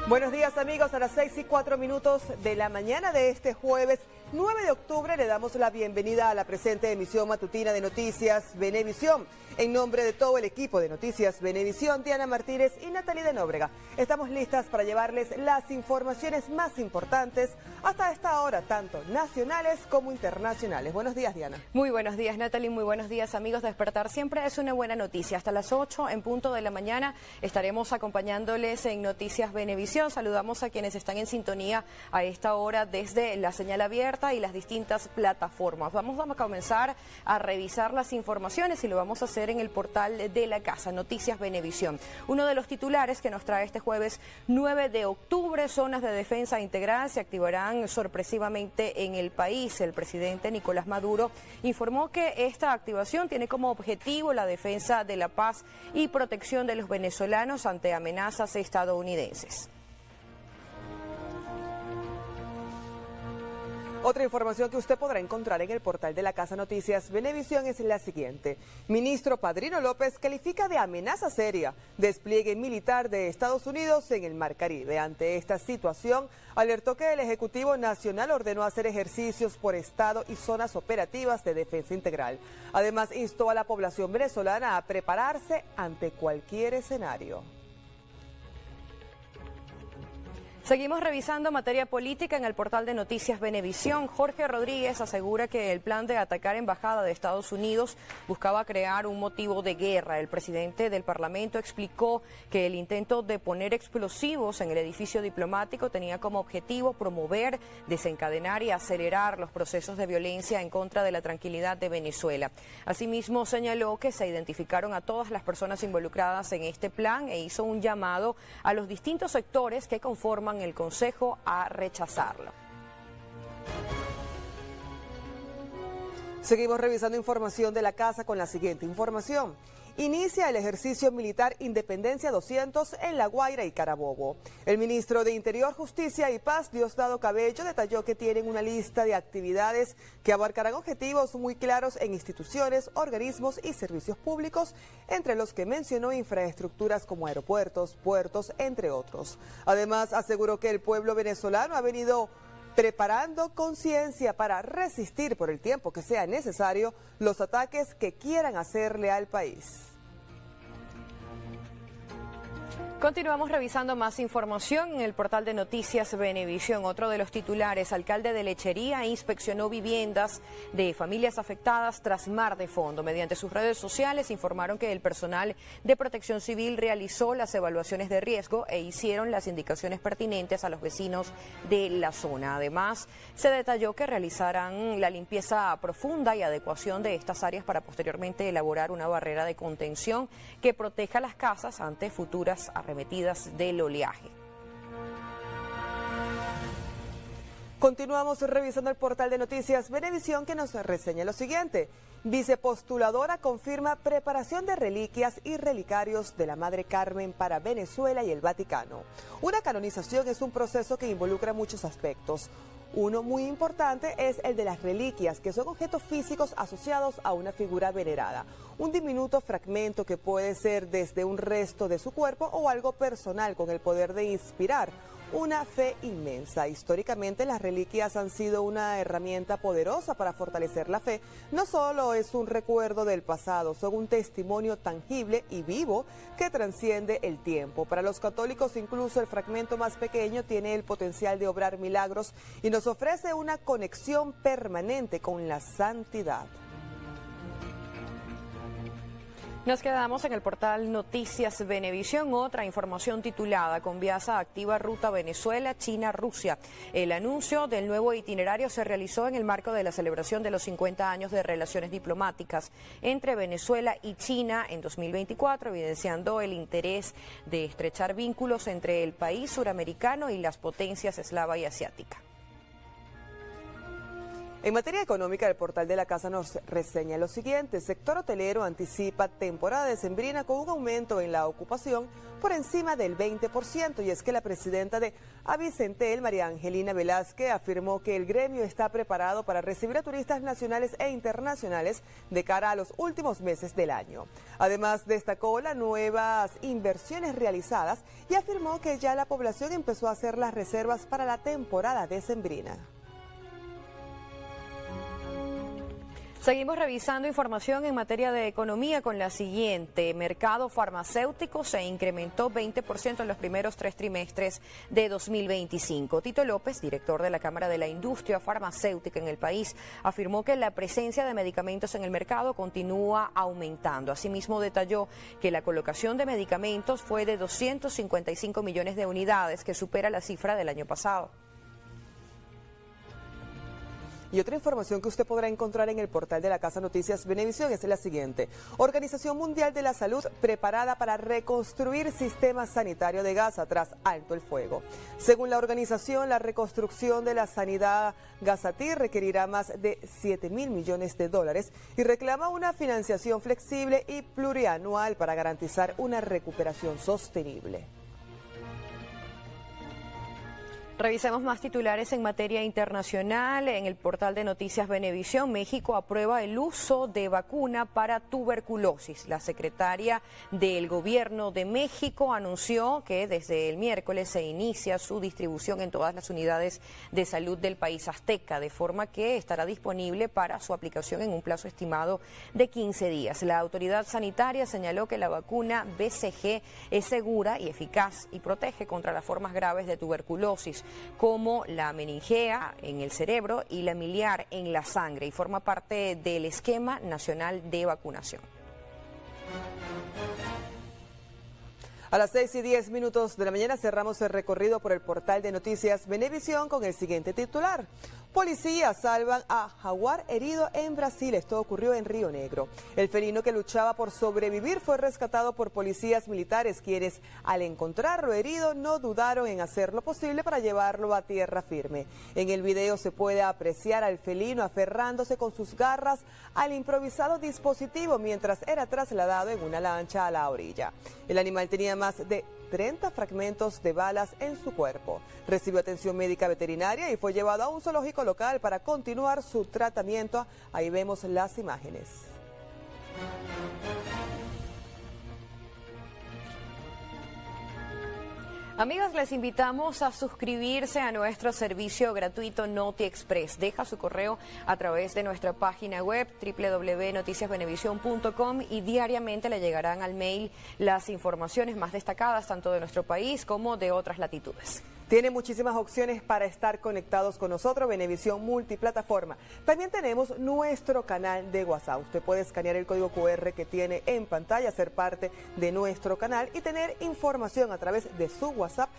Buenos días amigos, a las 6:04 de la mañana de este jueves 9 de octubre le damos la bienvenida a la presente emisión matutina de Noticias Venevisión. En nombre de todo el equipo de Noticias Venevisión, Diana Martínez y Natalie de Nóbrega, estamos listas para llevarles las informaciones más importantes hasta esta hora, tanto nacionales como internacionales. Buenos días, Diana. Muy buenos días, Natalie, muy buenos días amigos. Despertar siempre es una buena noticia. Hasta las 8 en punto de la mañana estaremos acompañándoles en Noticias Venevisión. Saludamos a quienes están en sintonía a esta hora desde la señal abierta y las distintas plataformas. Vamos a comenzar a revisar las informaciones y lo vamos a hacer en el portal de la casa, Noticias Venevisión. Uno de los titulares que nos trae este jueves 9 de octubre, zonas de defensa integral se activarán sorpresivamente en el país. El presidente Nicolás Maduro informó que esta activación tiene como objetivo la defensa de la paz y protección de los venezolanos ante amenazas estadounidenses. Otra información que usted podrá encontrar en el portal de la Casa Noticias Venevisión es la siguiente. Ministro Padrino López califica de amenaza seria despliegue militar de Estados Unidos en el Mar Caribe. Ante esta situación, alertó que el Ejecutivo Nacional ordenó hacer ejercicios por estado y zonas operativas de defensa integral. Además, instó a la población venezolana a prepararse ante cualquier escenario. Seguimos revisando materia política en el portal de Noticias Venevisión. Jorge Rodríguez asegura que el plan de atacar embajada de Estados Unidos buscaba crear un motivo de guerra. El presidente del Parlamento explicó que el intento de poner explosivos en el edificio diplomático tenía como objetivo promover, desencadenar y acelerar los procesos de violencia en contra de la tranquilidad de Venezuela. Asimismo, señaló que se identificaron a todas las personas involucradas en este plan e hizo un llamado a los distintos sectores que conforman el Consejo a rechazarlo. Seguimos revisando información de la casa con la siguiente información. Inicia el ejercicio militar Independencia 200 en La Guaira y Carabobo. El ministro de Interior, Justicia y Paz, Diosdado Cabello, detalló que tienen una lista de actividades que abarcarán objetivos muy claros en instituciones, organismos y servicios públicos, entre los que mencionó infraestructuras como aeropuertos, puertos, entre otros. Además, aseguró que el pueblo venezolano ha venido preparando conciencia para resistir por el tiempo que sea necesario los ataques que quieran hacerle al país. Continuamos revisando más información en el portal de Noticias Venevisión. Otro de los titulares, alcalde de Lechería inspeccionó viviendas de familias afectadas tras mar de fondo. Mediante sus redes sociales informaron que el personal de Protección Civil realizó las evaluaciones de riesgo e hicieron las indicaciones pertinentes a los vecinos de la zona. Además, se detalló que realizarán la limpieza profunda y adecuación de estas áreas para posteriormente elaborar una barrera de contención que proteja las casas ante futuras arremetidas del oleaje. Continuamos revisando el portal de Noticias Venevisión que nos reseña lo siguiente. Vicepostuladora confirma preparación de reliquias y relicarios de la Madre Carmen para Venezuela y el Vaticano. Una canonización es un proceso que involucra muchos aspectos. Uno muy importante es el de las reliquias, que son objetos físicos asociados a una figura venerada. Un diminuto fragmento que puede ser desde un resto de su cuerpo o algo personal con el poder de inspirar una fe inmensa. Históricamente las reliquias han sido una herramienta poderosa para fortalecer la fe. No solo es un recuerdo del pasado, son un testimonio tangible y vivo que trasciende el tiempo. Para los católicos incluso el fragmento más pequeño tiene el potencial de obrar milagros y nos ofrece una conexión permanente con la santidad. Nos quedamos en el portal Noticias Venevisión. Otra información titulada: Conviasa activa ruta Venezuela, China, Rusia. El anuncio del nuevo itinerario se realizó en el marco de la celebración de los 50 años de relaciones diplomáticas entre Venezuela y China en 2024, evidenciando el interés de estrechar vínculos entre el país suramericano y las potencias eslava y asiática. En materia económica, el portal de la casa nos reseña lo siguiente. El sector hotelero anticipa temporada decembrina con un aumento en la ocupación por encima del 20%. Y es que la presidenta de Avicentel, María Angelina Velázquez, afirmó que el gremio está preparado para recibir a turistas nacionales e internacionales de cara a los últimos meses del año. Además, destacó las nuevas inversiones realizadas y afirmó que ya la población empezó a hacer las reservas para la temporada decembrina. Seguimos revisando información en materia de economía con la siguiente. Mercado farmacéutico se incrementó 20% en los primeros 3 trimestres de 2025. Tito López, director de la Cámara de la Industria Farmacéutica en el país, afirmó que la presencia de medicamentos en el mercado continúa aumentando. Asimismo, detalló que la colocación de medicamentos fue de 255 millones de unidades, que supera la cifra del año pasado. Y otra información que usted podrá encontrar en el portal de la Casa Noticias Venevisión es la siguiente. Organización Mundial de la Salud preparada para reconstruir sistema sanitario de Gaza tras alto el fuego. Según la organización, la reconstrucción de la sanidad gazatí requerirá más de 7.000 millones de dólares y reclama una financiación flexible y plurianual para garantizar una recuperación sostenible. Revisemos más titulares en materia internacional. En el portal de Noticias Venevisión, México aprueba el uso de vacuna para tuberculosis. La secretaria del Gobierno de México anunció que desde el miércoles se inicia su distribución en todas las unidades de salud del país azteca, de forma que estará disponible para su aplicación en un plazo estimado de 15 días. La autoridad sanitaria señaló que la vacuna BCG es segura y eficaz y protege contra las formas graves de tuberculosis, como la meningea en el cerebro y la miliar en la sangre, y forma parte del esquema nacional de vacunación. A las 6:10 de la mañana cerramos el recorrido por el portal de Noticias Venevisión con el siguiente titular. Policías salvan a jaguar herido en Brasil. Esto ocurrió en Río Negro. El felino que luchaba por sobrevivir fue rescatado por policías militares, quienes al encontrarlo herido no dudaron en hacer lo posible para llevarlo a tierra firme. En el video se puede apreciar al felino aferrándose con sus garras al improvisado dispositivo mientras era trasladado en una lancha a la orilla. El animal tenía más de 30 fragmentos de balas en su cuerpo. Recibió atención médica veterinaria y fue llevado a un zoológico local para continuar su tratamiento. Ahí vemos las imágenes. Amigos, les invitamos a suscribirse a nuestro servicio gratuito Noti Express. Deja su correo a través de nuestra página web www.noticiasvenevisión.com y diariamente le llegarán al mail las informaciones más destacadas tanto de nuestro país como de otras latitudes. Tiene muchísimas opciones para estar conectados con nosotros, Venevisión multiplataforma. También tenemos nuestro canal de WhatsApp. Usted puede escanear el código QR que tiene en pantalla, ser parte de nuestro canal y tener información a través de su WhatsApp.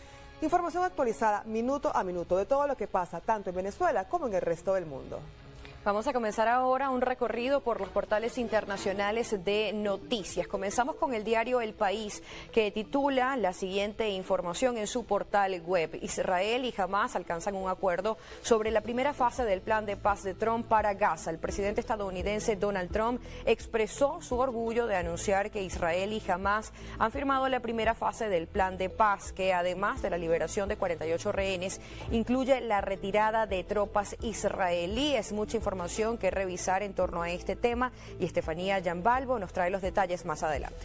Información actualizada minuto a minuto de todo lo que pasa tanto en Venezuela como en el resto del mundo. Vamos a comenzar ahora un recorrido por los portales internacionales de noticias. Comenzamos con el diario El País, que titula la siguiente información en su portal web. Israel y Hamás alcanzan un acuerdo sobre la primera fase del plan de paz de Trump para Gaza. El presidente estadounidense Donald Trump expresó su orgullo de anunciar que Israel y Hamás han firmado la primera fase del plan de paz, que además de la liberación de 48 rehenes, incluye la retirada de tropas israelíes. Mucha información que revisar en torno a este tema y Estefanía Yambalvo nos trae los detalles más adelante.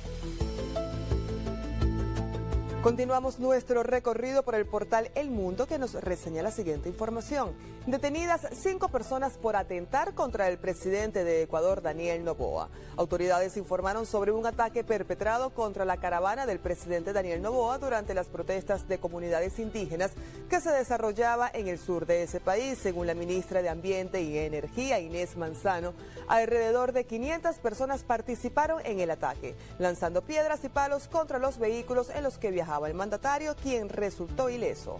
Continuamos nuestro recorrido por el portal El Mundo, que nos reseña la siguiente información. Detenidas 5 personas por atentar contra el presidente de Ecuador, Daniel Noboa. Autoridades informaron sobre un ataque perpetrado contra la caravana del presidente Daniel Noboa durante las protestas de comunidades indígenas que se desarrollaba en el sur de ese país. Según la ministra de Ambiente y Energía, Inés Manzano, alrededor de 500 personas participaron en el ataque, lanzando piedras y palos contra los vehículos en los que viajaban el mandatario, quien resultó ileso.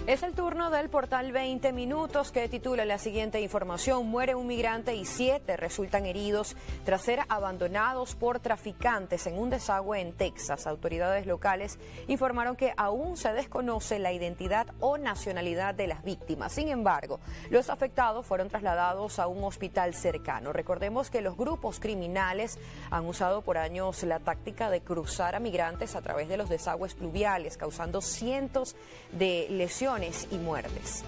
Es el turno del portal 20 Minutos que titula la siguiente información: muere un migrante y 7 resultan heridos tras ser abandonados por traficantes en un desagüe en Texas. Autoridades locales informaron que aún se desconoce la identidad o nacionalidad de las víctimas. Sin embargo, los afectados fueron trasladados a un hospital cercano. Recordemos que los grupos criminales han usado por años la táctica de cruzar a migrantes a través de los desagües pluviales, causando cientos de lesiones y muertes.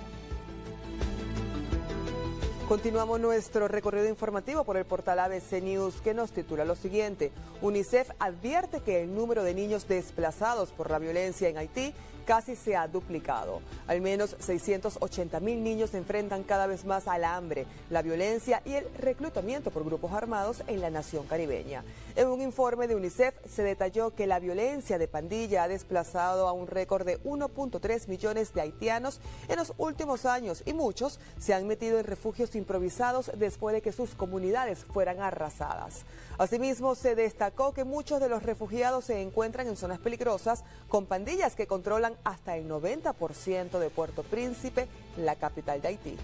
Continuamos nuestro recorrido informativo por el portal ABC News, que nos titula lo siguiente: UNICEF advierte que el número de niños desplazados por la violencia en Haití casi se ha duplicado. Al menos 680,000 niños se enfrentan cada vez más al hambre, la violencia y el reclutamiento por grupos armados en la nación caribeña. En un informe de UNICEF se detalló que la violencia de pandilla ha desplazado a un récord de 1.3 millones de haitianos en los últimos años, y muchos se han metido en refugios improvisados después de que sus comunidades fueran arrasadas. Asimismo, se destacó que muchos de los refugiados se encuentran en zonas peligrosas con pandillas que controlan hasta el 90% de Puerto Príncipe, la capital de Haití.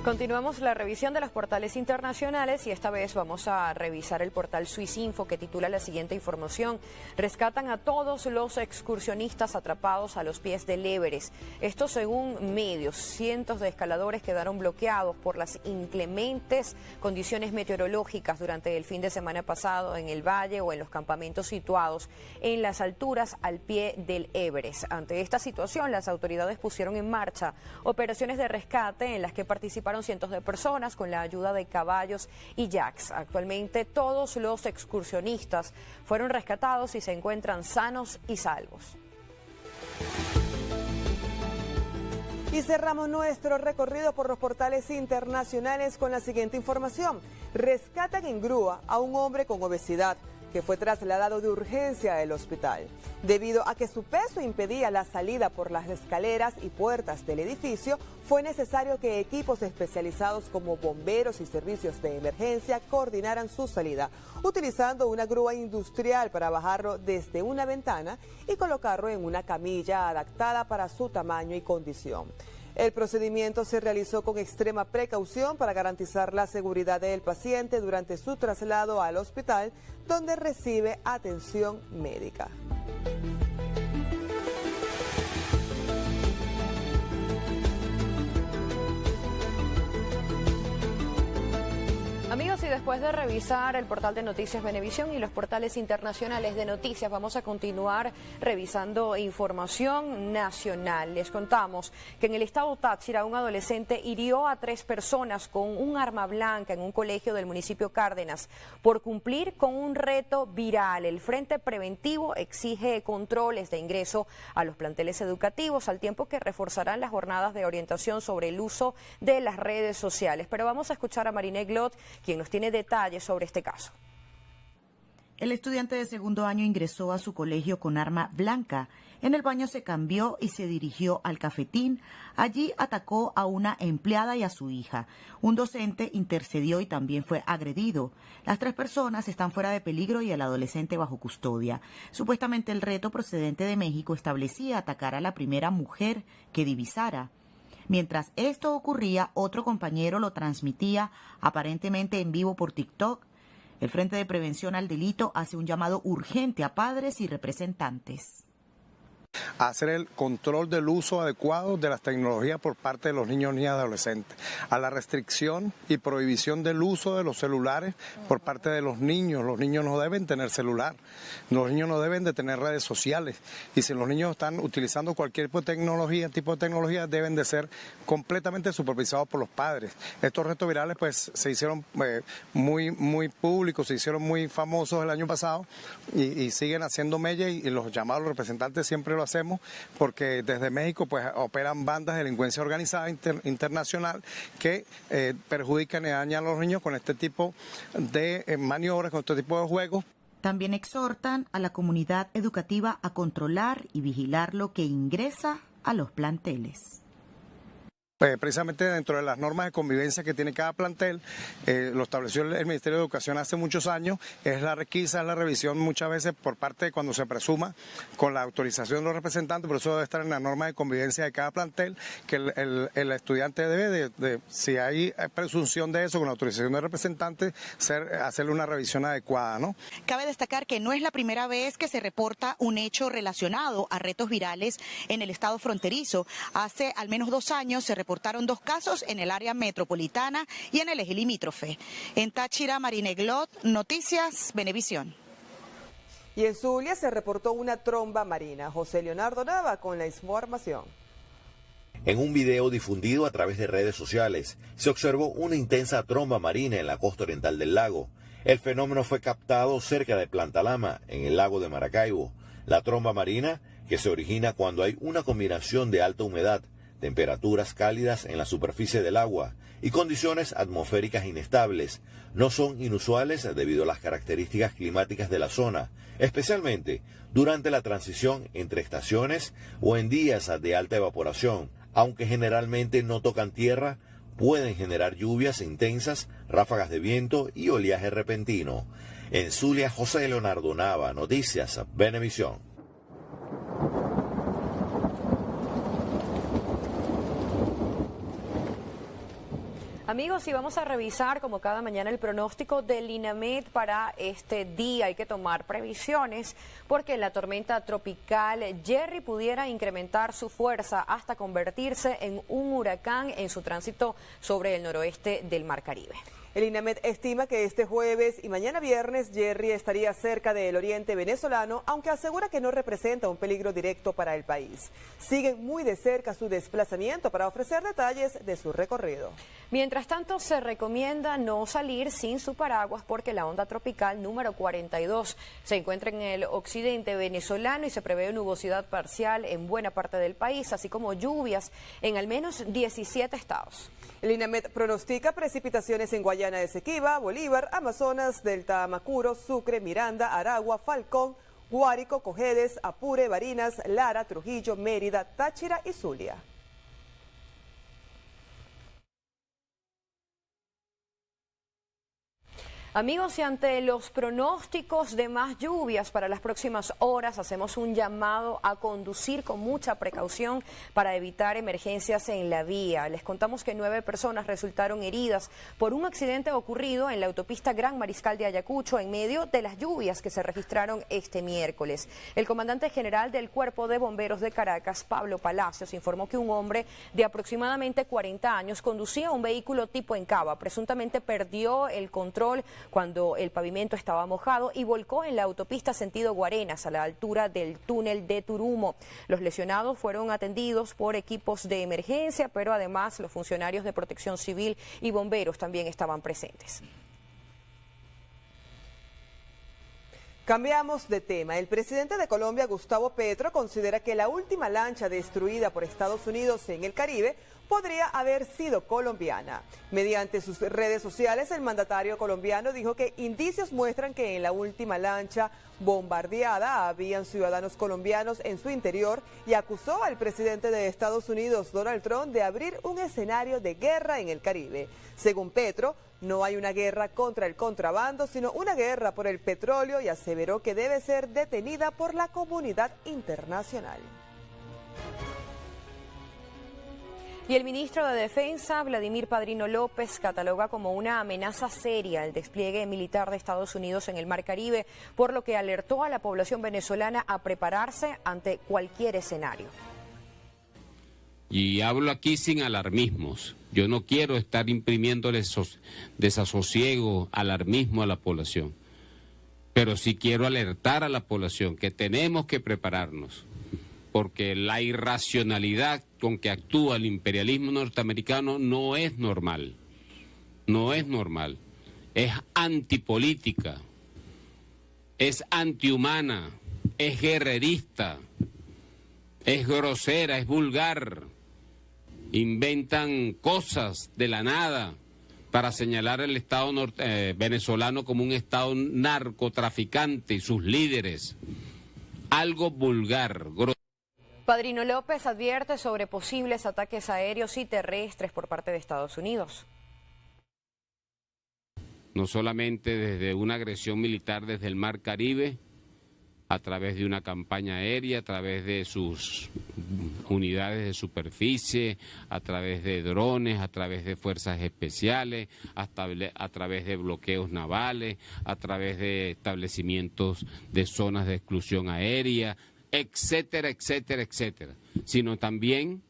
Continuamos la revisión de los portales internacionales y esta vez vamos a revisar el portal Swissinfo, que titula la siguiente información: rescatan a todos los excursionistas atrapados a los pies del Everest. Esto según medios. Cientos de escaladores quedaron bloqueados por las inclementes condiciones meteorológicas durante el fin de semana pasado en el valle o en los campamentos situados en las alturas al pie del Everest. Ante esta situación, las autoridades pusieron en marcha operaciones de rescate en las que participaron cientos de personas con la ayuda de caballos y yaks. Actualmente todos los excursionistas fueron rescatados y se encuentran sanos y salvos. Y cerramos nuestro recorrido por los portales internacionales con la siguiente información: rescatan en grúa a un hombre con obesidad que fue trasladado de urgencia al hospital. Debido a que su peso impedía la salida por las escaleras y puertas del edificio, fue necesario que equipos especializados como bomberos y servicios de emergencia coordinaran su salida, utilizando una grúa industrial para bajarlo desde una ventana y colocarlo en una camilla adaptada para su tamaño y condición. El procedimiento se realizó con extrema precaución para garantizar la seguridad del paciente durante su traslado al hospital, donde recibe atención médica. Amigos, y después de revisar el portal de Noticias Venevisión y los portales internacionales de noticias, vamos a continuar revisando información nacional. Les contamos que en el estado Táchira un adolescente hirió a 3 personas con un arma blanca en un colegio del municipio Cárdenas por cumplir con un reto viral. El Frente Preventivo exige controles de ingreso a los planteles educativos, al tiempo que reforzarán las jornadas de orientación sobre el uso de las redes sociales. Pero vamos a escuchar a Mariné Glot, quien nos tiene detalles sobre este caso. El estudiante de segundo año ingresó a su colegio con arma blanca. En el baño se cambió y se dirigió al cafetín. Allí atacó a una empleada y a su hija. Un docente intercedió y también fue agredido. Las 3 personas están fuera de peligro y el adolescente bajo custodia. Supuestamente el reto procedente de México establecía atacar a la primera mujer que divisara. Mientras esto ocurría, otro compañero lo transmitía aparentemente en vivo por TikTok. El Frente de Prevención al Delito hace un llamado urgente a padres y representantes. Hacer el control del uso adecuado de las tecnologías por parte de los niños, niñas y adolescentes, a la restricción y prohibición del uso de los celulares por parte de los niños. Los niños no deben tener celular, los niños no deben de tener redes sociales, y si los niños están utilizando cualquier tipo de tecnología deben de ser completamente supervisados por los padres. Estos retos virales pues se hicieron muy públicos, se hicieron muy famosos el año pasado y siguen haciendo mella, y los llamados representantes siempre lo hacemos porque desde México pues operan bandas de delincuencia organizada internacional que perjudican y dañan a los niños con este tipo de maniobras, con este tipo de juegos. También exhortan a la comunidad educativa a controlar y vigilar lo que ingresa a los planteles. Precisamente dentro de las normas de convivencia que tiene cada plantel, lo estableció el Ministerio de Educación hace muchos años, es la requisa, es la revisión muchas veces por parte de cuando se presuma con la autorización de los representantes, por eso debe estar en la norma de convivencia de cada plantel, que el estudiante debe si hay presunción de eso con la autorización de representantes, hacerle una revisión adecuada, ¿no? Cabe destacar que no es la primera vez que se reporta un hecho relacionado a retos virales en el estado fronterizo. Hace al menos 2 años se reportaron 2 casos en el área metropolitana y en el eje limítrofe. En Táchira, Marineglot, Noticias Venevisión. Y en Zulia se reportó una tromba marina. José Leonardo Nava con la información. En un video difundido a través de redes sociales, se observó una intensa tromba marina en la costa oriental del lago. El fenómeno fue captado cerca de Planta Lama, en el lago de Maracaibo. La tromba marina, que se origina cuando hay una combinación de alta humedad, temperaturas cálidas en la superficie del agua y condiciones atmosféricas inestables, no son inusuales debido a las características climáticas de la zona, especialmente durante la transición entre estaciones o en días de alta evaporación. Aunque generalmente no tocan tierra, pueden generar lluvias intensas, ráfagas de viento y oleaje repentino. En Zulia, José Leonardo Nava, Noticias Venevisión. Amigos, y vamos a revisar como cada mañana el pronóstico del INAMED para este día. Hay que tomar previsiones porque la tormenta tropical Jerry pudiera incrementar su fuerza hasta convertirse en un huracán en su tránsito sobre el noroeste del Mar Caribe. El INAMED estima que este jueves y mañana viernes Jerry estaría cerca del oriente venezolano, aunque asegura que no representa un peligro directo para el país. Siguen muy de cerca su desplazamiento para ofrecer detalles de su recorrido. Mientras tanto, se recomienda no salir sin su paraguas porque la onda tropical número 42 se encuentra en el occidente venezolano y se prevé nubosidad parcial en buena parte del país, así como lluvias en al menos 17 estados. El INAMED pronostica precipitaciones en Guayana Esequiba, Bolívar, Amazonas, Delta Amacuro, Sucre, Miranda, Aragua, Falcón, Guárico, Cojedes, Apure, Barinas, Lara, Trujillo, Mérida, Táchira y Zulia. Amigos, y ante los pronósticos de más lluvias para las próximas horas, hacemos un llamado a conducir con mucha precaución para evitar emergencias en la vía. Les contamos que 9 personas resultaron heridas por un accidente ocurrido en la autopista Gran Mariscal de Ayacucho en medio de las lluvias que se registraron este miércoles. El comandante general del Cuerpo de Bomberos de Caracas, Pablo Palacios, informó que un hombre de aproximadamente 40 años conducía un vehículo tipo Encava. Presuntamente perdió el control cuando el pavimento estaba mojado y volcó en la autopista sentido Guarenas a la altura del túnel de Turumo. Los lesionados fueron atendidos por equipos de emergencia, pero además los funcionarios de Protección Civil y bomberos también estaban presentes. Cambiamos de tema. El presidente de Colombia, Gustavo Petro, considera que la última lancha destruida por Estados Unidos en el Caribe podría haber sido colombiana. Mediante sus redes sociales, el mandatario colombiano dijo que indicios muestran que en la última lancha bombardeada habían ciudadanos colombianos en su interior y acusó al presidente de Estados Unidos, Donald Trump, de abrir un escenario de guerra en el Caribe. Según Petro, no hay una guerra contra el contrabando, sino una guerra por el petróleo, y aseveró que debe ser detenida por la comunidad internacional. Y el ministro de Defensa, Vladimir Padrino López, cataloga como una amenaza seria el despliegue militar de Estados Unidos en el Mar Caribe, por lo que alertó a la población venezolana a prepararse ante cualquier escenario. Y hablo aquí sin alarmismos. Yo no quiero estar imprimiéndole desasosiego, alarmismo a la población. Pero sí quiero alertar a la población que tenemos que prepararnos, porque la irracionalidad con que actúa el imperialismo norteamericano no es normal. No es normal. Es antipolítica, es antihumana, es guerrerista, es grosera, es vulgar. Inventan cosas de la nada para señalar al Estado venezolano como un Estado narcotraficante y sus líderes. Algo vulgar, grosero. Padrino López advierte sobre posibles ataques aéreos y terrestres por parte de Estados Unidos. No solamente desde una agresión militar desde el Mar Caribe, a través de una campaña aérea, a través de sus unidades de superficie, a través de drones, a través de fuerzas especiales, a través de bloqueos navales, a través de establecimientos de zonas de exclusión aérea, etcétera, etcétera, etcétera. Sino también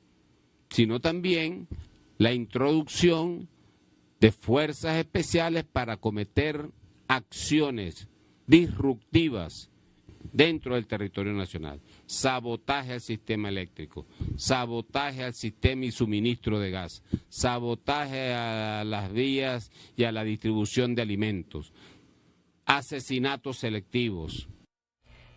la introducción de fuerzas especiales para cometer acciones disruptivas dentro del territorio nacional, sabotaje al sistema eléctrico, sabotaje al sistema y suministro de gas, sabotaje a las vías y a la distribución de alimentos, asesinatos selectivos.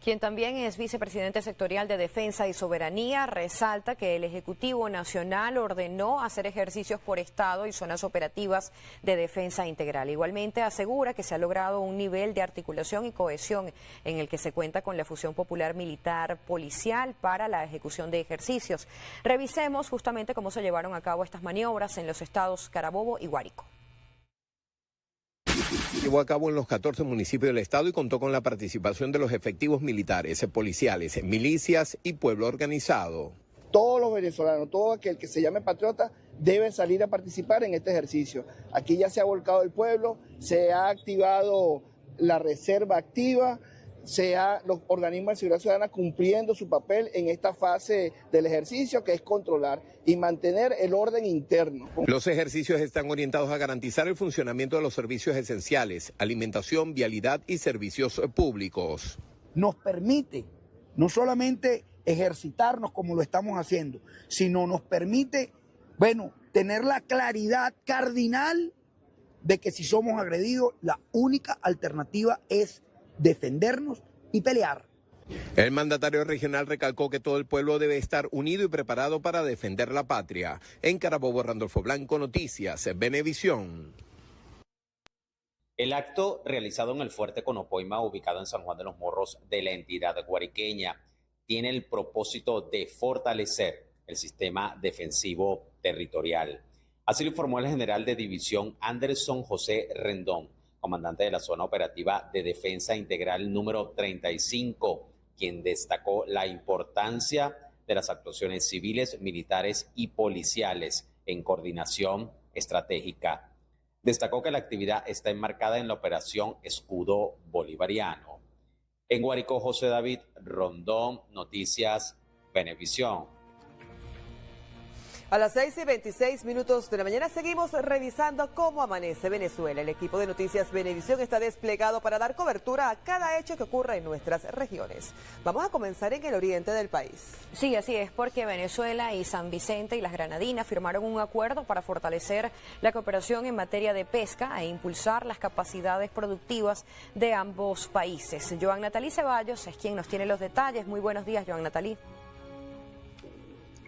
Quien también es vicepresidente sectorial de Defensa y Soberanía resalta que el Ejecutivo Nacional ordenó hacer ejercicios por estado y zonas operativas de defensa integral. Igualmente asegura que se ha logrado un nivel de articulación y cohesión en el que se cuenta con la fusión popular militar policial para la ejecución de ejercicios. Revisemos justamente cómo se llevaron a cabo estas maniobras en los estados Carabobo y Guárico. Llevó a cabo en los 14 municipios del estado y contó con la participación de los efectivos militares, policiales, milicias y pueblo organizado. Todos los venezolanos, todo aquel que se llame patriota debe salir a participar en este ejercicio. Aquí ya se ha volcado el pueblo, se ha activado la reserva activa, los organismos de seguridad ciudadana cumpliendo su papel en esta fase del ejercicio, que es controlar y mantener el orden interno. Los ejercicios están orientados a garantizar el funcionamiento de los servicios esenciales, alimentación, vialidad y servicios públicos. Nos permite no solamente ejercitarnos como lo estamos haciendo, sino nos permite, tener la claridad cardinal de que si somos agredidos, la única alternativa es defendernos y pelear. El mandatario regional recalcó que todo el pueblo debe estar unido y preparado para defender la patria. En Carabobo, Randolfo Blanco, Noticias, Venevisión. El acto realizado en el Fuerte Conopoima, ubicado en San Juan de los Morros de la entidad guariqueña, tiene el propósito de fortalecer el sistema defensivo territorial. Así lo informó el general de división Anderson José Rendón, comandante de la Zona Operativa de Defensa Integral número 35, quien destacó la importancia de las actuaciones civiles, militares y policiales en coordinación estratégica. Destacó que la actividad está enmarcada en la operación Escudo Bolivariano. En Guárico, José David Rondón, Noticias Venevisión. A las 6:26 de la mañana seguimos revisando cómo amanece Venezuela. El equipo de Noticias Venevisión está desplegado para dar cobertura a cada hecho que ocurre en nuestras regiones. Vamos a comenzar en el oriente del país. Sí, así es, porque Venezuela y San Vicente y las Granadinas firmaron un acuerdo para fortalecer la cooperación en materia de pesca e impulsar las capacidades productivas de ambos países. Joan Natalí Ceballos es quien nos tiene los detalles. Muy buenos días, Joan Natalí.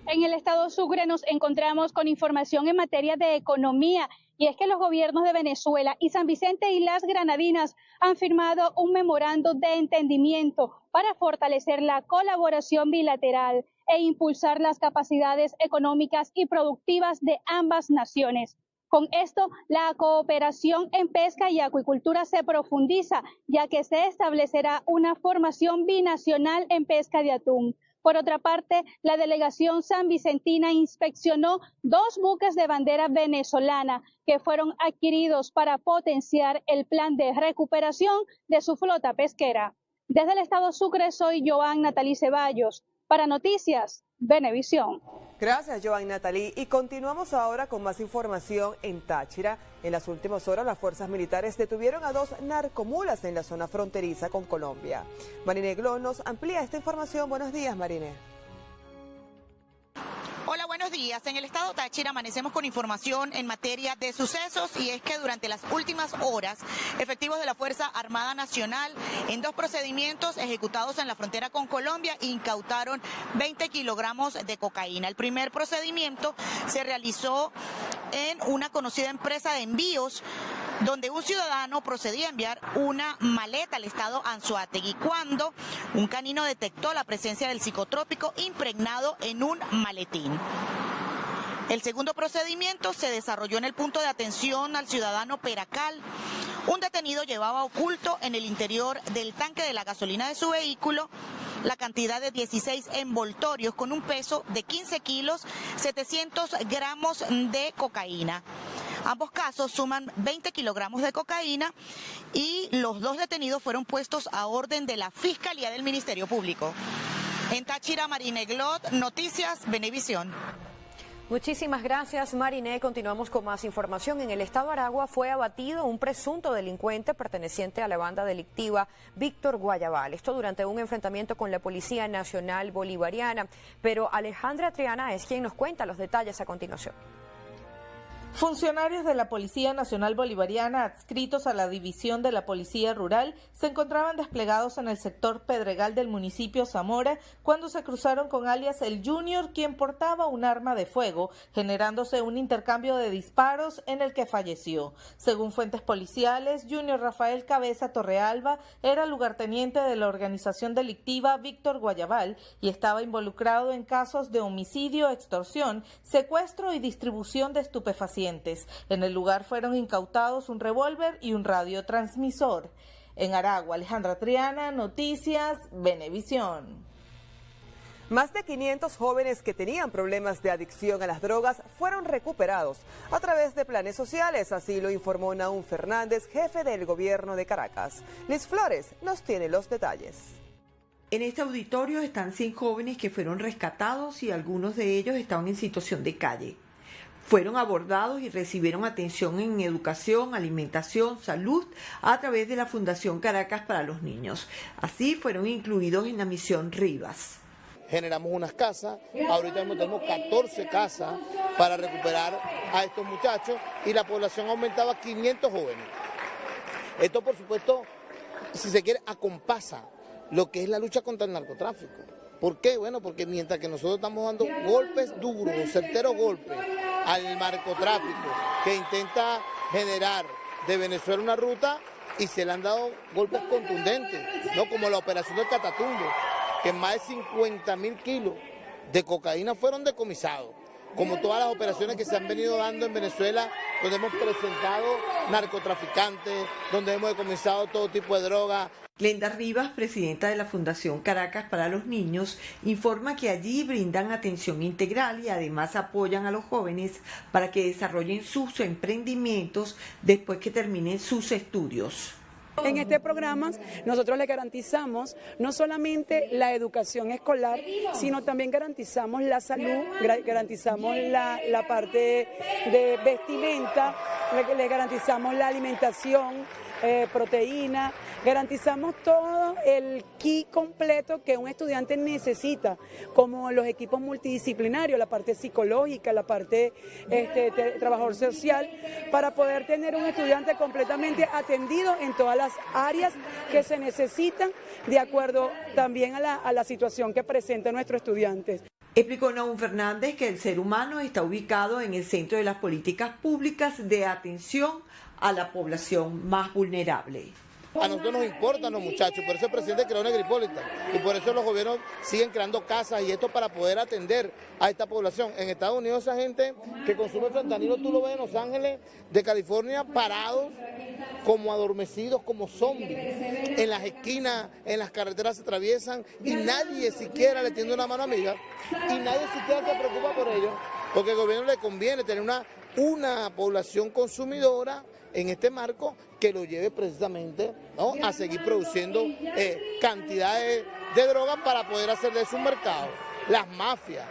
En el estado Sucre nos encontramos con información en materia de economía, y es que los gobiernos de Venezuela y San Vicente y las Granadinas han firmado un memorando de entendimiento para fortalecer la colaboración bilateral e impulsar las capacidades económicas y productivas de ambas naciones. Con esto, la cooperación en pesca y acuicultura se profundiza, ya que se establecerá una formación binacional en pesca de atún. Por otra parte, la delegación sanvicentina inspeccionó 2 buques de bandera venezolana que fueron adquiridos para potenciar el plan de recuperación de su flota pesquera. Desde el estado Sucre, soy Joan Natalí Ceballos. Para Noticias Venevisión. Gracias, Joan Natalí. Y continuamos ahora con más información en Táchira. En las últimas horas, las fuerzas militares detuvieron a 2 narcomulas en la zona fronteriza con Colombia. Marine Glón nos amplía esta información. Buenos días, Marine. Hola, buenos días. En el estado Táchira amanecemos con información en materia de sucesos, y es que durante las últimas horas, efectivos de la Fuerza Armada Nacional, en 2 procedimientos ejecutados en la frontera con Colombia, incautaron 20 kilogramos de cocaína. El primer procedimiento se realizó en una conocida empresa de envíos donde un ciudadano procedía a enviar una maleta al estado Anzoátegui cuando un canino detectó la presencia del psicotrópico impregnado en un maletín. El segundo procedimiento se desarrolló en el punto de atención al ciudadano Peracal. Un detenido llevaba oculto en el interior del tanque de la gasolina de su vehículo la cantidad de 16 envoltorios con un peso de 15 kilos, 700 gramos de cocaína. Ambos casos suman 20 kilogramos de cocaína y los dos detenidos fueron puestos a orden de la Fiscalía del Ministerio Público. En Táchira, Mariné Glot, Noticias Venevisión. Muchísimas gracias, Mariné. Continuamos con más información. En el estado Aragua fue abatido un presunto delincuente perteneciente a la banda delictiva Víctor Guayabal. Esto durante un enfrentamiento con la Policía Nacional Bolivariana. Pero Alejandra Triana es quien nos cuenta los detalles a continuación. Funcionarios de la Policía Nacional Bolivariana adscritos a la División de la Policía Rural se encontraban desplegados en el sector Pedregal del municipio Zamora cuando se cruzaron con alias El Junior, quien portaba un arma de fuego, generándose un intercambio de disparos en el que falleció. Según fuentes policiales, Junior Rafael Cabeza Torrealba era lugarteniente de la organización delictiva Víctor Guayabal y estaba involucrado en casos de homicidio, extorsión, secuestro y distribución de estupefacientes. En el lugar fueron incautados un revólver y un radiotransmisor. En Aragua, Alejandra Triana, Noticias Venevisión. Más de 500 jóvenes que tenían problemas de adicción a las drogas fueron recuperados a través de planes sociales, así lo informó Nahum Fernández, jefe del gobierno de Caracas. Liz Flores nos tiene los detalles. En este auditorio están 100 jóvenes que fueron rescatados y algunos de ellos estaban en situación de calle. Fueron abordados y recibieron atención en educación, alimentación, salud a través de la Fundación Caracas para los Niños. Así fueron incluidos en la misión Rivas. Generamos unas casas, ahorita tenemos 14 casas para recuperar a estos muchachos y la población aumentaba a 500 jóvenes. Esto, por supuesto, si se quiere, acompasa lo que es la lucha contra el narcotráfico. ¿Por qué? Bueno, porque mientras que nosotros estamos dando golpes duros, certeros golpes al narcotráfico que intenta generar de Venezuela una ruta y se le han dado golpes contundentes, ¿no? Como la operación del Catatumbo, que más de 50.000 kilos de cocaína fueron decomisados, como todas las operaciones que se han venido dando en Venezuela, donde hemos presentado narcotraficantes, donde hemos decomisado todo tipo de drogas. Glenda Rivas, presidenta de la Fundación Caracas para los Niños, informa que allí brindan atención integral y además apoyan a los jóvenes para que desarrollen sus emprendimientos después que terminen sus estudios. En este programa nosotros le garantizamos no solamente la educación escolar, sino también garantizamos la salud, garantizamos la parte de vestimenta, le garantizamos la alimentación, proteína, garantizamos todo el kit completo que un estudiante necesita, como los equipos multidisciplinarios, la parte psicológica, la parte trabajador social, para poder tener un estudiante completamente atendido en todas las áreas que se necesitan, de acuerdo también a la situación que presentan nuestros estudiantes. Explicó Nahum Fernández que el ser humano está ubicado en el centro de las políticas públicas de atención a la población más vulnerable. A nosotros nos importan los muchachos, por eso el presidente creó Negripólita y por eso los gobiernos siguen creando casas y esto para poder atender a esta población. En Estados Unidos esa gente que consume fentanilo, tú lo ves en Los Ángeles de California parados como adormecidos, como zombies. En las esquinas, en las carreteras se atraviesan y nadie siquiera le tiende una mano amiga y nadie siquiera se preocupa por ellos, porque al gobierno le conviene tener una población consumidora en este marco que lo lleve precisamente, ¿no?, a seguir produciendo cantidades de drogas para poder hacer de eso un mercado. Las mafias.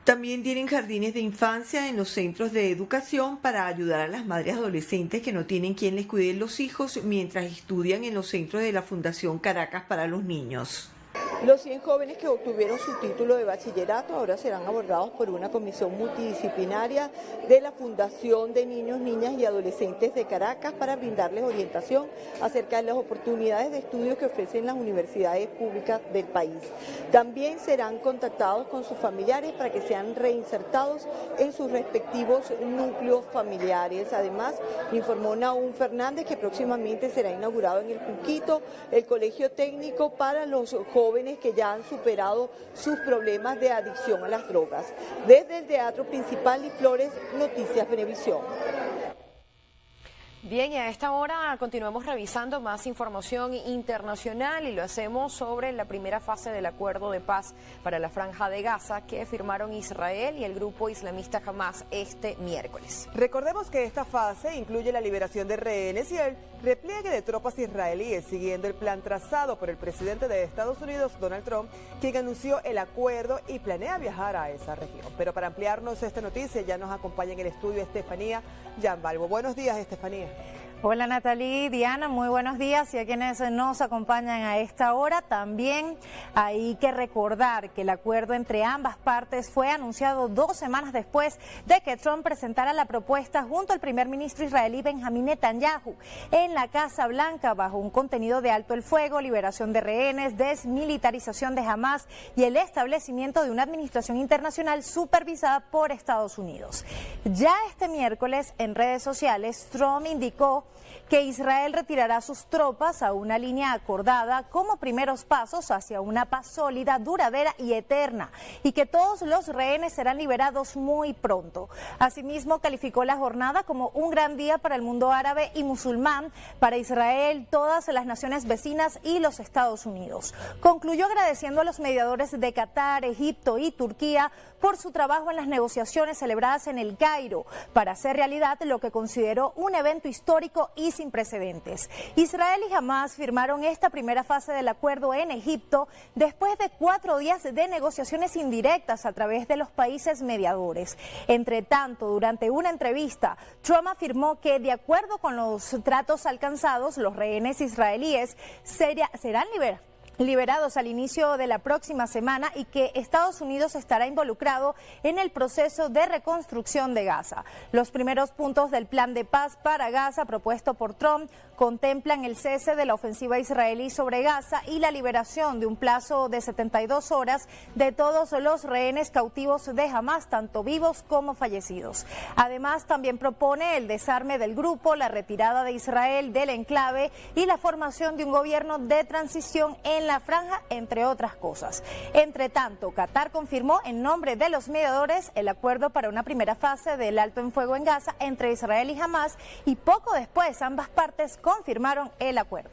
También tienen jardines de infancia en los centros de educación para ayudar a las madres adolescentes que no tienen quien les cuide los hijos mientras estudian en los centros de la Fundación Caracas para los Niños. Los 100 jóvenes que obtuvieron su título de bachillerato ahora serán abordados por una comisión multidisciplinaria de la Fundación de Niños, Niñas y Adolescentes de Caracas para brindarles orientación acerca de las oportunidades de estudio que ofrecen las universidades públicas del país. También serán contactados con sus familiares para que sean reinsertados en sus respectivos núcleos familiares. Además, informó Nahum Fernández que próximamente será inaugurado en el Junquito el colegio técnico para los jóvenes que ya han superado sus problemas de adicción a las drogas. Desde el Teatro Principal y Flores, Noticias Venevisión. Bien, y a esta hora continuamos revisando más información internacional y lo hacemos sobre la primera fase del acuerdo de paz para la Franja de Gaza que firmaron Israel y el grupo islamista Hamas este miércoles. Recordemos que esta fase incluye la liberación de rehenes y el repliegue de tropas israelíes, siguiendo el plan trazado por el presidente de Estados Unidos, Donald Trump, quien anunció el acuerdo y planea viajar a esa región. Pero para ampliarnos esta noticia ya nos acompaña en el estudio Estefanía Gianbalvo. Buenos días, Estefanía. Hola Natalie, Diana, muy buenos días y a quienes nos acompañan a esta hora. También hay que recordar que el acuerdo entre ambas partes fue anunciado 2 semanas después de que Trump presentara la propuesta junto al primer ministro israelí Benjamín Netanyahu en la Casa Blanca bajo un contenido de alto el fuego, liberación de rehenes, desmilitarización de Hamas y el establecimiento de una administración internacional supervisada por Estados Unidos. Ya este miércoles en redes sociales Trump indicó que Israel retirará sus tropas a una línea acordada como primeros pasos hacia una paz sólida, duradera y eterna, y que todos los rehenes serán liberados muy pronto. Asimismo, calificó la jornada como un gran día para el mundo árabe y musulmán, para Israel, todas las naciones vecinas y los Estados Unidos. Concluyó agradeciendo a los mediadores de Qatar, Egipto y Turquía por su trabajo en las negociaciones celebradas en El Cairo para hacer realidad lo que consideró un evento histórico y sin precedentes. Israel y Hamas firmaron esta primera fase del acuerdo en Egipto después de 4 días de negociaciones indirectas a través de los países mediadores. Entre tanto, durante una entrevista, Trump afirmó que de acuerdo con los tratos alcanzados, los rehenes israelíes serán liberados al inicio de la próxima semana y que Estados Unidos estará involucrado en el proceso de reconstrucción de Gaza. Los primeros puntos del plan de paz para Gaza propuesto por Trump contemplan el cese de la ofensiva israelí sobre Gaza y la liberación de un plazo de 72 horas de todos los rehenes cautivos de Hamas, tanto vivos como fallecidos. Además, también propone el desarme del grupo, la retirada de Israel del enclave y la formación de un gobierno de transición en la franja, entre otras cosas. Entre tanto, Qatar confirmó en nombre de los mediadores el acuerdo para una primera fase del alto en fuego en Gaza entre Israel y Hamas y poco después ambas partes confirmaron el acuerdo.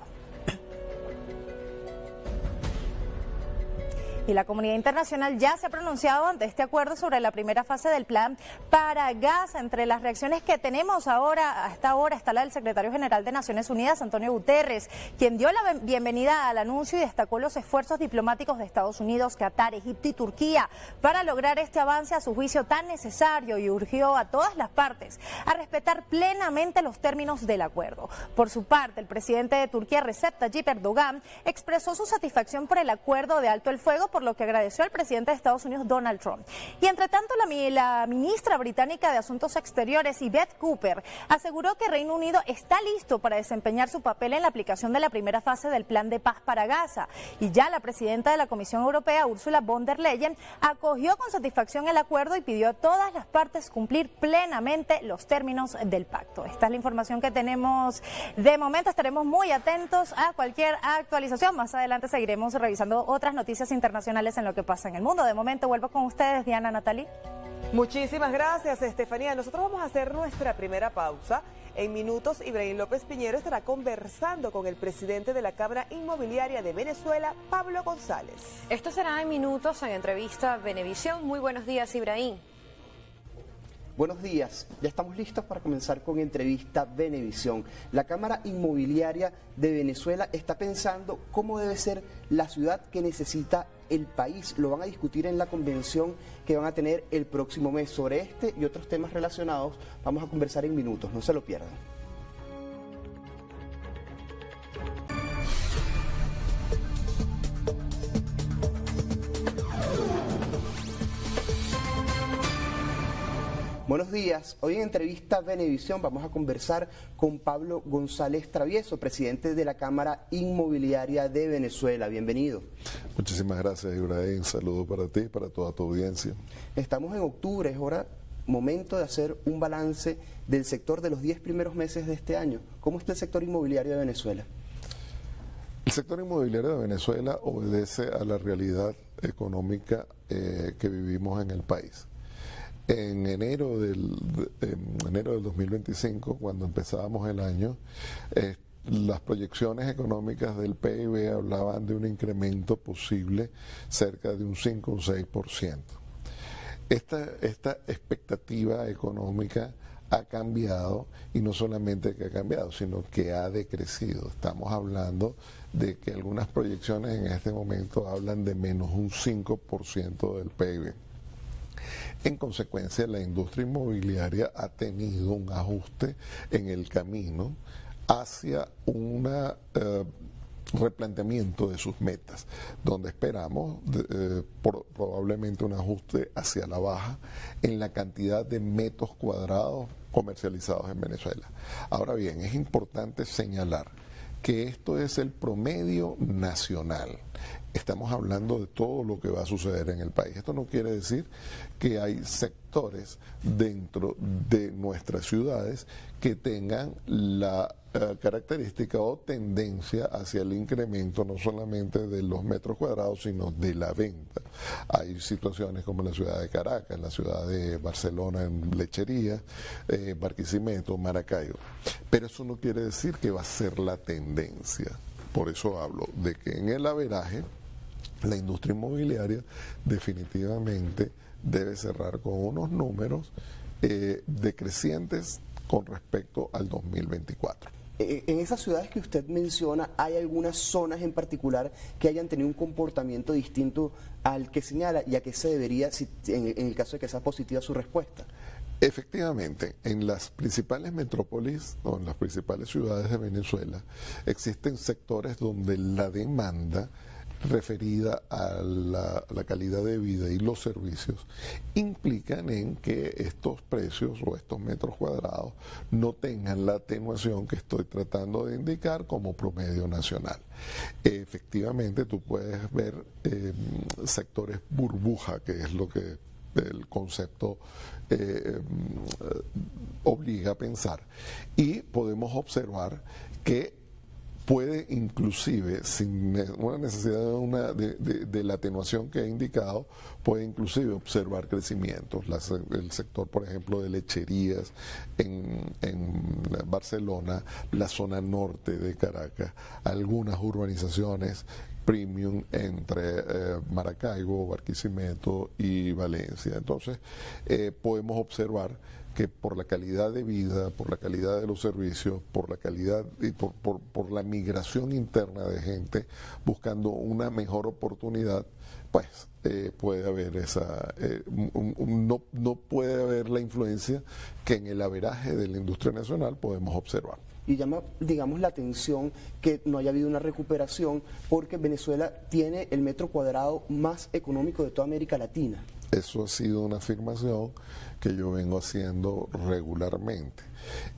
Y la comunidad internacional ya se ha pronunciado ante este acuerdo sobre la primera fase del plan para Gaza. Entre las reacciones que tenemos ahora, a esta hora, está la del secretario general de Naciones Unidas, Antonio Guterres, quien dio la bienvenida al anuncio y destacó los esfuerzos diplomáticos de Estados Unidos, Qatar, Egipto y Turquía para lograr este avance a su juicio tan necesario y urgió a todas las partes a respetar plenamente los términos del acuerdo. Por su parte, el presidente de Turquía, Recep Tayyip Erdogan, expresó su satisfacción por el acuerdo de alto el fuego, por lo que agradeció al presidente de Estados Unidos, Donald Trump. Y entre tanto, la ministra británica de Asuntos Exteriores, Yvette Cooper, aseguró que Reino Unido está listo para desempeñar su papel en la aplicación de la primera fase del plan de paz para Gaza. Y ya la presidenta de la Comisión Europea, Ursula von der Leyen, acogió con satisfacción el acuerdo y pidió a todas las partes cumplir plenamente los términos del pacto. Esta es la información que tenemos de momento. Estaremos muy atentos a cualquier actualización. Más adelante seguiremos revisando otras noticias internacionales en lo que pasa en el mundo. De momento vuelvo con ustedes, Diana, Natalie. Muchísimas gracias, Estefanía. Nosotros vamos a hacer nuestra primera pausa. En minutos, Ibrahim López Piñero estará conversando con el presidente de la Cámara Inmobiliaria de Venezuela, Pablo González. Esto será en minutos en entrevista Venevisión. Muy buenos días, Ibrahim. Buenos días, ya estamos listos para comenzar con entrevista Venevisión. La Cámara Inmobiliaria de Venezuela está pensando cómo debe ser la ciudad que necesita el país. Lo van a discutir en la convención que van a tener el próximo mes. Sobre este y otros temas relacionados vamos a conversar en minutos, no se lo pierdan. Buenos días. Hoy en entrevista Venevisión vamos a conversar con Pablo González Travieso, presidente de la Cámara Inmobiliaria de Venezuela. Bienvenido. Muchísimas gracias, Ibrahim. Un saludo para ti y para toda tu audiencia. Estamos en octubre, es ahora momento de hacer un balance del sector de los 10 primeros meses de este año. ¿Cómo está el sector inmobiliario de Venezuela? El sector inmobiliario de Venezuela obedece a la realidad económica que vivimos en el país. En enero del 2025, cuando empezábamos el año, las proyecciones económicas del PIB hablaban de un incremento posible cerca de un 5 o un 6%. Esta expectativa económica ha cambiado, y no solamente que ha cambiado, sino que ha decrecido. Estamos hablando de que algunas proyecciones en este momento hablan de menos un 5% del PIB. En consecuencia, la industria inmobiliaria ha tenido un ajuste en el camino hacia un replanteamiento de sus metas, donde esperamos probablemente un ajuste hacia la baja en la cantidad de metros cuadrados comercializados en Venezuela. Ahora bien, es importante señalar que esto es el promedio nacional. Estamos hablando de todo lo que va a suceder en el país. Esto no quiere decir que hay sectores dentro de nuestras ciudades que tengan la característica o tendencia hacia el incremento no solamente de los metros cuadrados, sino de la venta. Hay situaciones como en la ciudad de Caracas, en la ciudad de Barcelona, en Lechería, Barquisimeto, Maracaibo. Pero eso no quiere decir que va a ser la tendencia. Por eso hablo de que en el averaje, la industria inmobiliaria definitivamente debe cerrar con unos números decrecientes con respecto al 2024. En esas ciudades que usted menciona, ¿hay algunas zonas en particular que hayan tenido un comportamiento distinto al que señala y a qué se debería, en el caso de que sea positiva su respuesta? Efectivamente, en las principales metrópolis o en las principales ciudades de Venezuela existen sectores donde la demanda referida a la calidad de vida y los servicios implican en que estos precios o estos metros cuadrados no tengan la atenuación que estoy tratando de indicar como promedio nacional. Efectivamente, tú puedes ver sectores burbuja, que es lo que el concepto obliga a pensar, y podemos observar que puede inclusive, sin una necesidad de la atenuación que he indicado, puede inclusive observar crecimientos. El sector, por ejemplo, de lecherías en Barcelona, la zona norte de Caracas, algunas urbanizaciones premium entre Maracaibo, Barquisimeto y Valencia. Entonces, podemos observar que por la calidad de vida, por la calidad de los servicios, por la calidad y por la migración interna de gente buscando una mejor oportunidad, pues puede haber no puede haber la influencia que en el averaje de la industria nacional podemos observar. Y llama, digamos, la atención que no haya habido una recuperación porque Venezuela tiene el metro cuadrado más económico de toda América Latina. Eso ha sido una afirmación que yo vengo haciendo regularmente.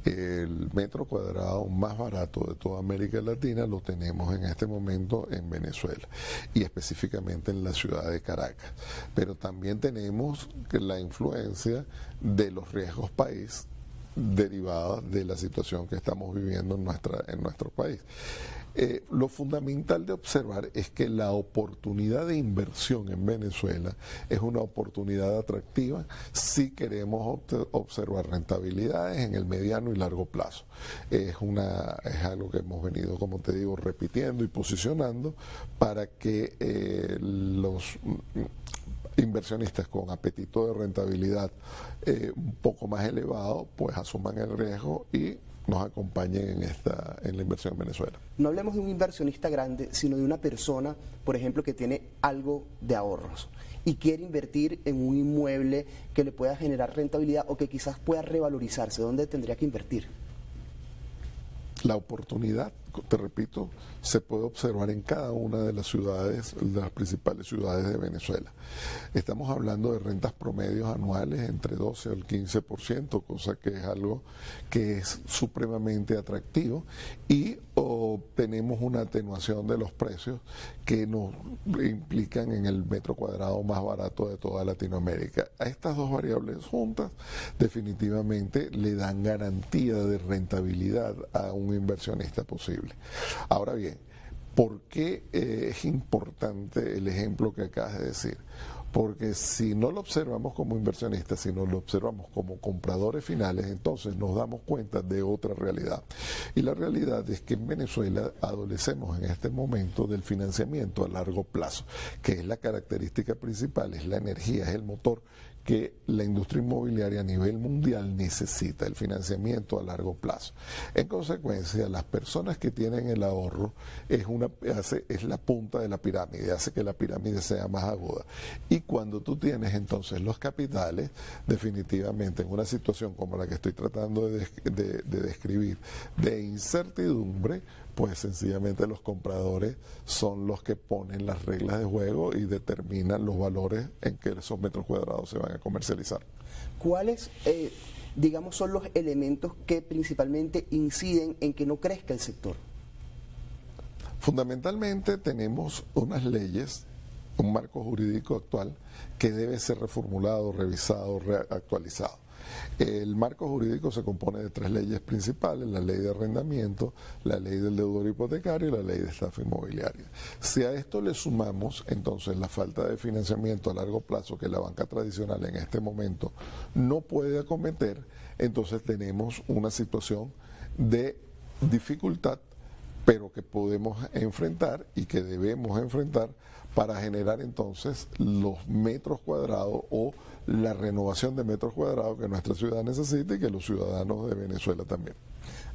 El metro cuadrado más barato de toda América Latina lo tenemos en este momento en Venezuela y específicamente en la ciudad de Caracas. Pero también tenemos la influencia de los riesgos país derivadas de la situación que estamos viviendo en nuestro país. Lo fundamental de observar es que la oportunidad de inversión en Venezuela es una oportunidad atractiva si queremos observar rentabilidades en el mediano y largo plazo. Es algo que hemos venido, como te digo, repitiendo y posicionando para que los inversionistas con apetito de rentabilidad un poco más elevado pues asuman el riesgo y nos acompañen en la inversión en Venezuela. No hablemos de un inversionista grande, sino de una persona, por ejemplo, que tiene algo de ahorros y quiere invertir en un inmueble que le pueda generar rentabilidad o que quizás pueda revalorizarse. ¿Dónde tendría que invertir? La oportunidad te repito, se puede observar en cada una de las ciudades, de las principales ciudades de Venezuela. Estamos hablando de rentas promedios anuales entre 12 al 15%, cosa que es algo que es supremamente atractivo, y tenemos una atenuación de los precios que nos implican en el metro cuadrado más barato de toda Latinoamérica. A estas dos variables juntas definitivamente le dan garantía de rentabilidad a un inversionista posible. Ahora bien, ¿por qué es importante el ejemplo que acabas de decir? Porque si no lo observamos como inversionistas, si no lo observamos como compradores finales, entonces nos damos cuenta de otra realidad. Y la realidad es que en Venezuela adolecemos en este momento del financiamiento a largo plazo, que es la característica principal, es la energía, es el motor que la industria inmobiliaria a nivel mundial necesita, el financiamiento a largo plazo. En consecuencia, las personas que tienen el ahorro es la punta de la pirámide, hace que la pirámide sea más aguda. Y cuando tú tienes entonces los capitales, definitivamente en una situación como la que estoy tratando de describir, de incertidumbre, pues sencillamente los compradores son los que ponen las reglas de juego y determinan los valores en que esos metros cuadrados se van a comercializar. ¿Cuáles, digamos, son los elementos que principalmente inciden en que no crezca el sector? Fundamentalmente tenemos unas leyes, un marco jurídico actual que debe ser reformulado, revisado, actualizado. El marco jurídico se compone de 3 leyes principales: la ley de arrendamiento, la ley del deudor hipotecario y la ley de estafa inmobiliaria. Si a esto le sumamos entonces la falta de financiamiento a largo plazo que la banca tradicional en este momento no puede acometer, entonces tenemos una situación de dificultad, pero que podemos enfrentar y que debemos enfrentar para generar entonces los metros cuadrados o la renovación de metros cuadrados que nuestra ciudad necesita y que los ciudadanos de Venezuela también.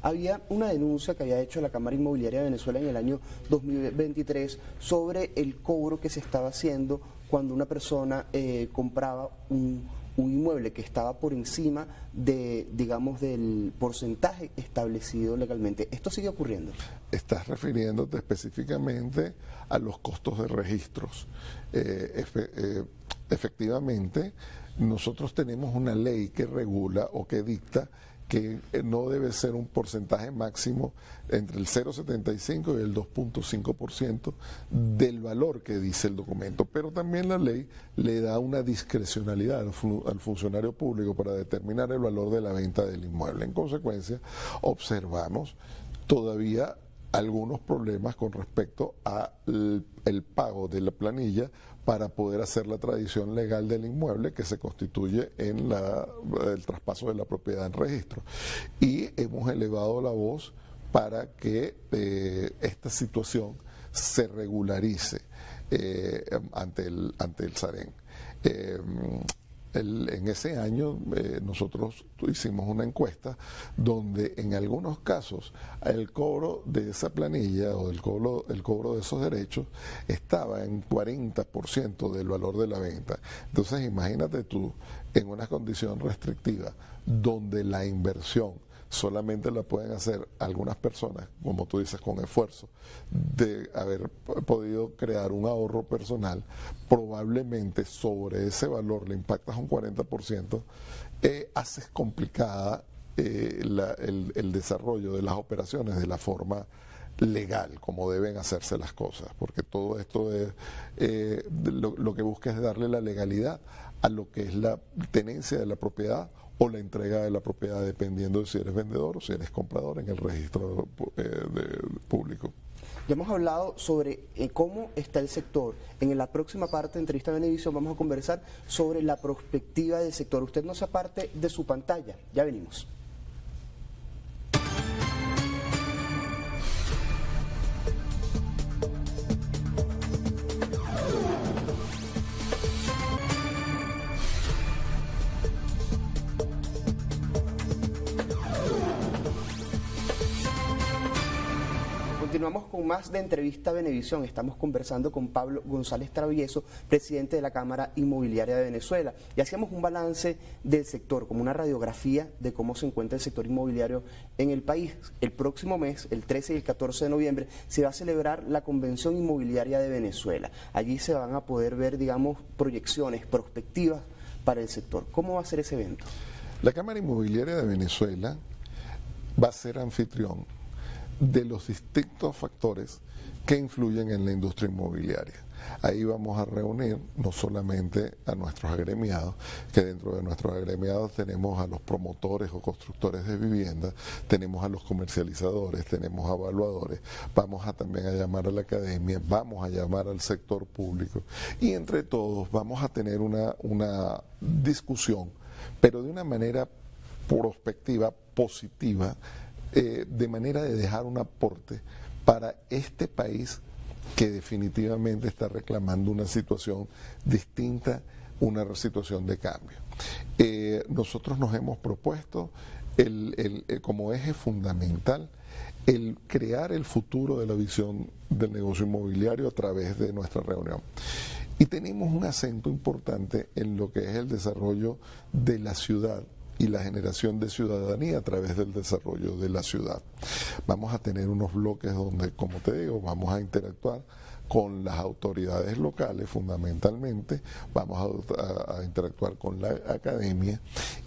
Había una denuncia que había hecho la Cámara Inmobiliaria de Venezuela en el año 2023 sobre el cobro que se estaba haciendo cuando una persona compraba un inmueble que estaba por encima de, digamos, del porcentaje establecido legalmente. ¿Esto sigue ocurriendo? Estás refiriéndote específicamente a los costos de registros. Efectivamente, nosotros tenemos una ley que regula o que dicta que no debe ser un porcentaje máximo entre el 0,75 y el 2,5% del valor que dice el documento, pero también la ley le da una discrecionalidad al funcionario público para determinar el valor de la venta del inmueble. En consecuencia, observamos todavía algunos problemas con respecto al pago de la planilla para poder hacer la tradición legal del inmueble que se constituye en el traspaso de la propiedad en registro. Y hemos elevado la voz para que esta situación se regularice ante el SAREN. En ese año nosotros hicimos una encuesta donde en algunos casos el cobro de esa planilla o el cobro de esos derechos estaba en 40% del valor de la venta. Entonces imagínate tú en una condición restrictiva donde la inversión solamente la pueden hacer algunas personas, como tú dices, con esfuerzo, de haber podido crear un ahorro personal, probablemente sobre ese valor le impactas un 40%, haces complicada el desarrollo de las operaciones de la forma legal, como deben hacerse las cosas, porque todo esto es lo que busca es darle la legalidad a lo que es la tenencia de la propiedad o la entrega de la propiedad, dependiendo de si eres vendedor o si eres comprador en el registro público. Ya hemos hablado sobre cómo está el sector. En la próxima parte de Entrevista Venevisión vamos a conversar sobre la perspectiva del sector. Usted no se aparte de su pantalla. Ya venimos. Continuamos con más de Entrevista Venevisión. Estamos conversando con Pablo González Travieso, presidente de la Cámara Inmobiliaria de Venezuela, y hacíamos un balance del sector, como una radiografía de cómo se encuentra el sector inmobiliario en el país. El próximo mes, el 13 y el 14 de noviembre, se va a celebrar la Convención Inmobiliaria de Venezuela. Allí se van a poder ver, digamos, proyecciones, perspectivas para el sector. ¿Cómo va a ser ese evento? La Cámara Inmobiliaria de Venezuela va a ser anfitrión de los distintos factores que influyen en la industria inmobiliaria. Ahí vamos a reunir no solamente a nuestros agremiados, que dentro de nuestros agremiados tenemos a los promotores o constructores de vivienda, tenemos a los comercializadores, tenemos a evaluadores, vamos a también a llamar a la academia, vamos a llamar al sector público y entre todos vamos a tener una discusión, pero de una manera prospectiva, positiva, de manera de dejar un aporte para este país que definitivamente está reclamando una situación distinta, una situación de cambio. Nosotros nos hemos propuesto como eje fundamental el crear el futuro de la visión del negocio inmobiliario a través de nuestra reunión. Y tenemos un acento importante en lo que es el desarrollo de la ciudad y la generación de ciudadanía a través del desarrollo de la ciudad. Vamos a tener unos bloques donde, como te digo, vamos a interactuar con las autoridades locales fundamentalmente, vamos a interactuar con la academia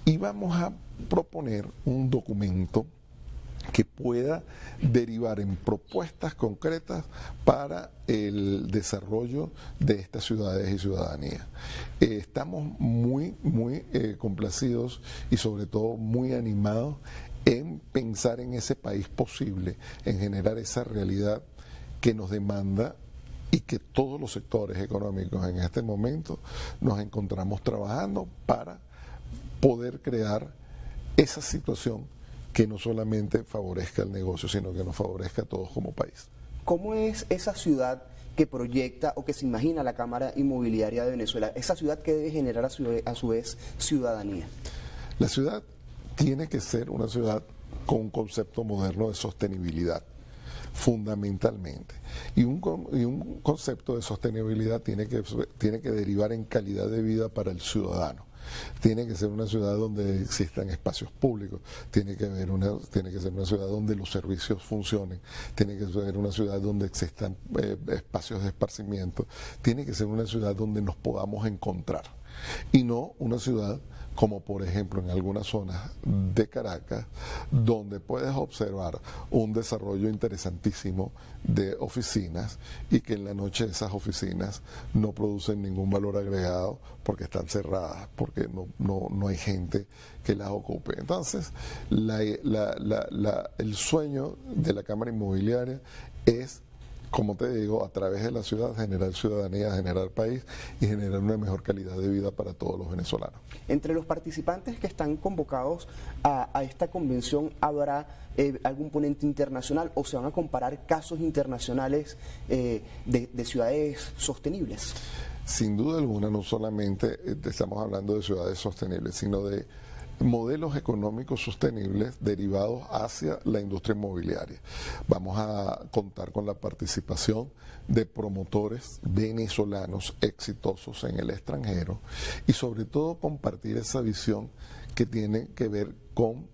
y vamos a proponer un documento que pueda derivar en propuestas concretas para el desarrollo de estas ciudades y ciudadanía. Estamos muy complacidos y sobre todo muy animados en pensar en ese país posible, en generar esa realidad que nos demanda y que todos los sectores económicos en este momento nos encontramos trabajando para poder crear esa situación que no solamente favorezca el negocio, sino que nos favorezca a todos como país. ¿Cómo es esa ciudad que proyecta o que se imagina la Cámara Inmobiliaria de Venezuela? Esa ciudad que debe generar a su vez ciudadanía. La ciudad tiene que ser una ciudad con un concepto moderno de sostenibilidad, fundamentalmente. Y un concepto de sostenibilidad tiene que derivar en calidad de vida para el ciudadano. Tiene que ser una ciudad donde existan espacios públicos, tiene que ser una ciudad donde los servicios funcionen, tiene que ser una ciudad donde existan espacios de esparcimiento, tiene que ser una ciudad donde nos podamos encontrar y no una ciudad como por ejemplo en algunas zonas de Caracas, donde puedes observar un desarrollo interesantísimo de oficinas y que en la noche esas oficinas no producen ningún valor agregado porque están cerradas, porque no hay gente que las ocupe. Entonces, el sueño de la Cámara Inmobiliaria es, como te digo, a través de la ciudad generar ciudadanía, generar país y generar una mejor calidad de vida para todos los venezolanos. Entre los participantes que están convocados a esta convención, ¿habrá algún ponente internacional o se van a comparar casos internacionales de ciudades sostenibles? Sin duda alguna, no solamente estamos hablando de ciudades sostenibles, sino de modelos económicos sostenibles derivados hacia la industria inmobiliaria. Vamos a contar con la participación de promotores venezolanos exitosos en el extranjero y sobre todo compartir esa visión que tiene que ver con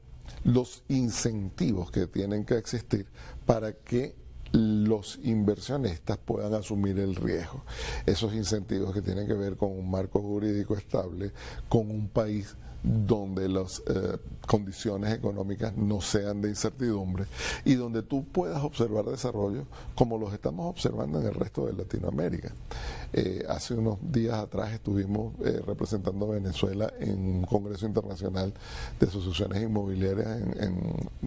los incentivos que tienen que existir para que los inversionistas puedan asumir el riesgo. Esos incentivos que tienen que ver con un marco jurídico estable, con un país donde las condiciones económicas no sean de incertidumbre y donde tú puedas observar desarrollo como los estamos observando en el resto de Latinoamérica. Hace unos días atrás estuvimos representando a Venezuela en un congreso internacional de asociaciones inmobiliarias en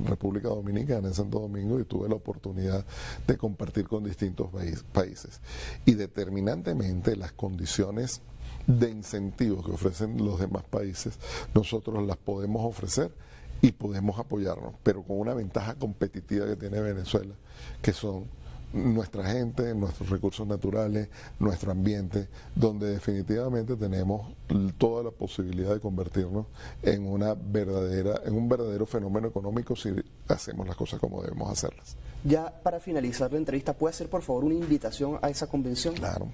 República Dominicana, en Santo Domingo, y tuve la oportunidad de compartir con distintos países. Y determinantemente las condiciones de incentivos que ofrecen los demás países, nosotros las podemos ofrecer y podemos apoyarnos, pero con una ventaja competitiva que tiene Venezuela, que son nuestra gente, nuestros recursos naturales, nuestro ambiente, donde definitivamente tenemos toda la posibilidad de convertirnos en un verdadero fenómeno económico si hacemos las cosas como debemos hacerlas. Ya para finalizar la entrevista, ¿puede hacer por favor una invitación a esa convención? Claro,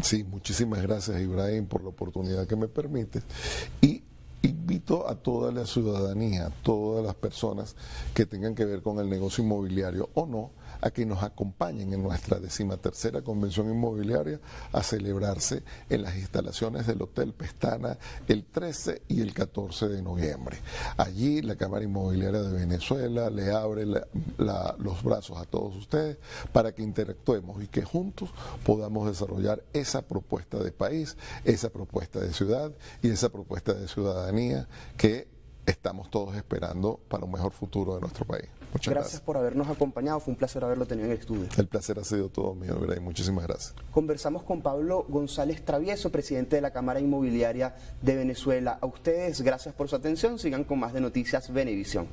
sí, muchísimas gracias Ibrahim por la oportunidad que me permites, y invito a toda la ciudadanía, a todas las personas que tengan que ver con el negocio inmobiliario o no, a que nos acompañen en nuestra 13ª Convención Inmobiliaria a celebrarse en las instalaciones del Hotel Pestana el 13 y el 14 de noviembre. Allí la Cámara Inmobiliaria de Venezuela le abre los brazos a todos ustedes para que interactuemos y que juntos podamos desarrollar esa propuesta de país, esa propuesta de ciudad y esa propuesta de ciudadanía que estamos todos esperando para un mejor futuro de nuestro país. Muchas gracias por habernos acompañado, fue un placer haberlo tenido en el estudio. El placer ha sido todo mío, Ibrahim. Muchísimas gracias. Conversamos con Pablo González Travieso, presidente de la Cámara Inmobiliaria de Venezuela. A ustedes, gracias por su atención. Sigan con más de Noticias Venevisión.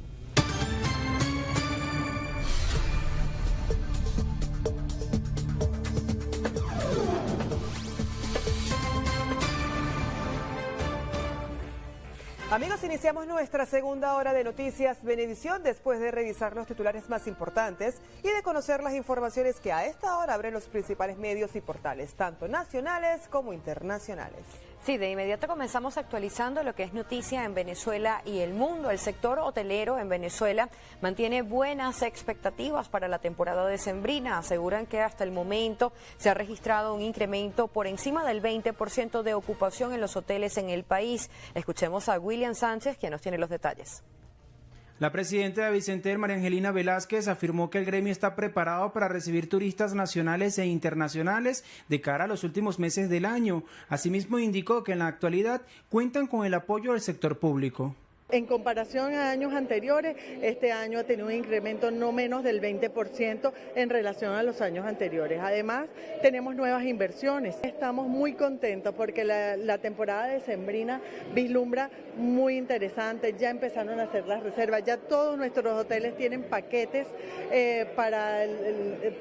Amigos, iniciamos nuestra segunda hora de Noticias Venevisión después de revisar los titulares más importantes y de conocer las informaciones que a esta hora abren los principales medios y portales, tanto nacionales como internacionales. Sí, de inmediato comenzamos actualizando lo que es noticia en Venezuela y el mundo. El sector hotelero en Venezuela mantiene buenas expectativas para la temporada decembrina. Aseguran que hasta el momento se ha registrado un incremento por encima del 20% de ocupación en los hoteles en el país. Escuchemos a William Sánchez, quien nos tiene los detalles. La presidenta de Vicentel, María Angelina Velázquez, afirmó que el gremio está preparado para recibir turistas nacionales e internacionales de cara a los últimos meses del año. Asimismo, indicó que en la actualidad cuentan con el apoyo del sector público. En comparación a años anteriores, este año ha tenido un incremento no menos del 20% en relación a los años anteriores. Además, tenemos nuevas inversiones. Estamos muy contentos porque la temporada decembrina vislumbra muy interesante. Ya empezaron a hacer las reservas. Ya todos nuestros hoteles tienen paquetes para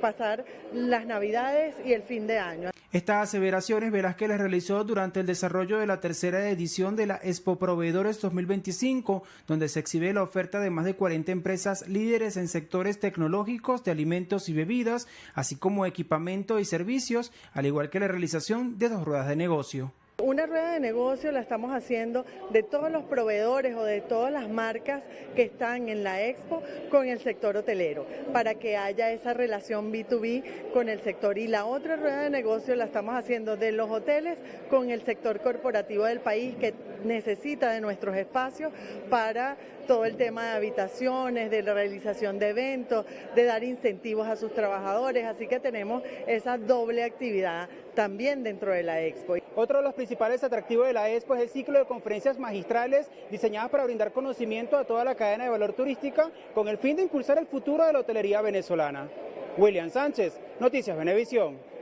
pasar las Navidades y el fin de año. Estas aseveraciones Velázquez las realizó durante el desarrollo de la tercera edición de la Expo Proveedores 2025, donde se exhibe la oferta de más de 40 empresas líderes en sectores tecnológicos, de alimentos y bebidas, así como equipamiento y servicios, al igual que la realización de 2 ruedas de negocio. Una rueda de negocio la estamos haciendo de todos los proveedores o de todas las marcas que están en la Expo con el sector hotelero, para que haya esa relación B2B con el sector. Y la otra rueda de negocio la estamos haciendo de los hoteles con el sector corporativo del país, que necesita de nuestros espacios para todo el tema de habitaciones, de la realización de eventos, de dar incentivos a sus trabajadores. Así que tenemos esa doble actividad también dentro de la Expo. Otro de los principales atractivos de la Expo es el ciclo de conferencias magistrales diseñadas para brindar conocimiento a toda la cadena de valor turística con el fin de impulsar el futuro de la hotelería venezolana. William Sánchez, Noticias Venevisión.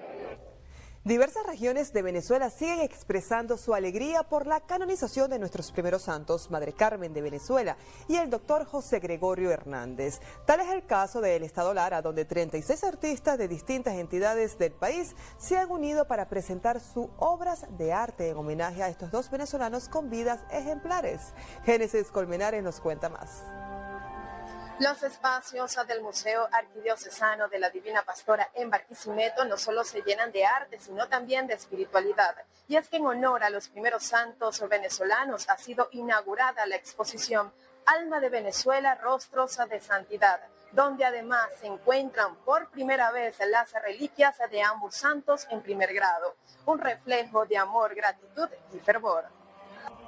Diversas regiones de Venezuela siguen expresando su alegría por la canonización de nuestros primeros santos, Madre Carmen de Venezuela y el doctor José Gregorio Hernández. Tal es el caso del Estado Lara, donde 36 artistas de distintas entidades del país se han unido para presentar sus obras de arte en homenaje a estos dos venezolanos con vidas ejemplares. Génesis Colmenares nos cuenta más. Los espacios del Museo Arquidiocesano de la Divina Pastora en Barquisimeto no solo se llenan de arte, sino también de espiritualidad. Y es que en honor a los primeros santos venezolanos ha sido inaugurada la exposición Alma de Venezuela, Rostros de Santidad, donde además se encuentran por primera vez las reliquias de ambos santos en primer grado, un reflejo de amor, gratitud y fervor.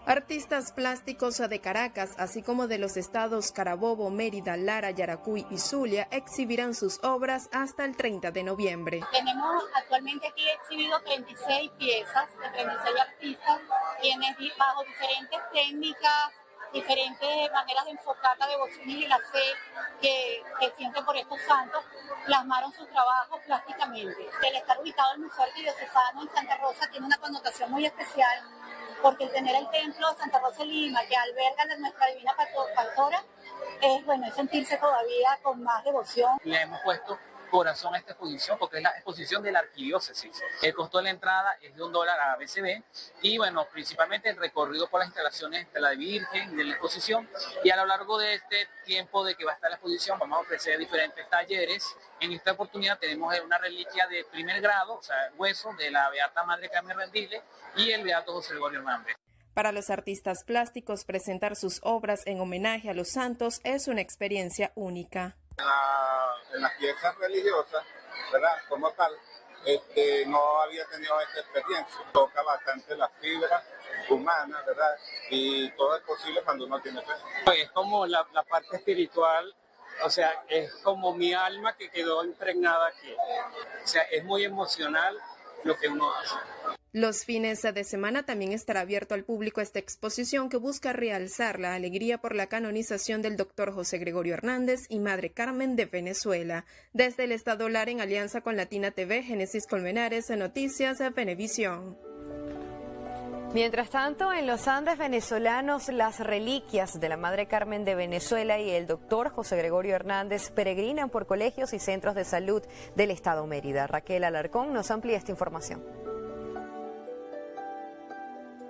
Artistas plásticos de Caracas, así como de los estados Carabobo, Mérida, Lara, Yaracuy y Zulia, exhibirán sus obras hasta el 30 de noviembre. Tenemos actualmente aquí exhibido 36 piezas de 36 artistas, quienes bajo diferentes técnicas, diferentes maneras de enfocar la devoción y la fe que sienten por estos santos, plasmaron sus trabajos plásticamente. El estar ubicado en el Museo Arquidiocesano en Santa Rosa tiene una connotación muy especial, porque el tener el templo de Santa Rosa de Lima, que alberga a nuestra Divina Pastora, es sentirse todavía con más devoción. Le hemos puesto corazón a esta exposición, porque es la exposición de la arquidiócesis. El costo de la entrada es de $1 a BCB y bueno, principalmente el recorrido por las instalaciones de la Virgen, de la exposición, y a lo largo de este tiempo de que va a estar la exposición vamos a ofrecer diferentes talleres. En esta oportunidad tenemos una reliquia de primer grado, o sea, hueso de la Beata Madre Carmen Rendile y el Beato José Gregorio Hernández. Para los artistas plásticos, presentar sus obras en homenaje a los santos es una experiencia única. En las piezas religiosas, ¿verdad? Como tal, no había tenido esta experiencia. Toca bastante la fibra humana, ¿verdad? Y todo es posible cuando uno tiene fe. Es como la parte espiritual, o sea, es como mi alma que quedó impregnada aquí. O sea, es muy emocional lo que uno hace. Los fines de semana también estará abierto al público esta exposición que busca realzar la alegría por la canonización del Dr. José Gregorio Hernández y Madre Carmen de Venezuela. Desde el Estado Lara, en alianza con Latina TV, Génesis Colmenares, Noticias de Venevisión. Mientras tanto, en los Andes venezolanos, las reliquias de la Madre Carmen de Venezuela y el doctor José Gregorio Hernández peregrinan por colegios y centros de salud del estado Mérida. Raquel Alarcón nos amplía esta información.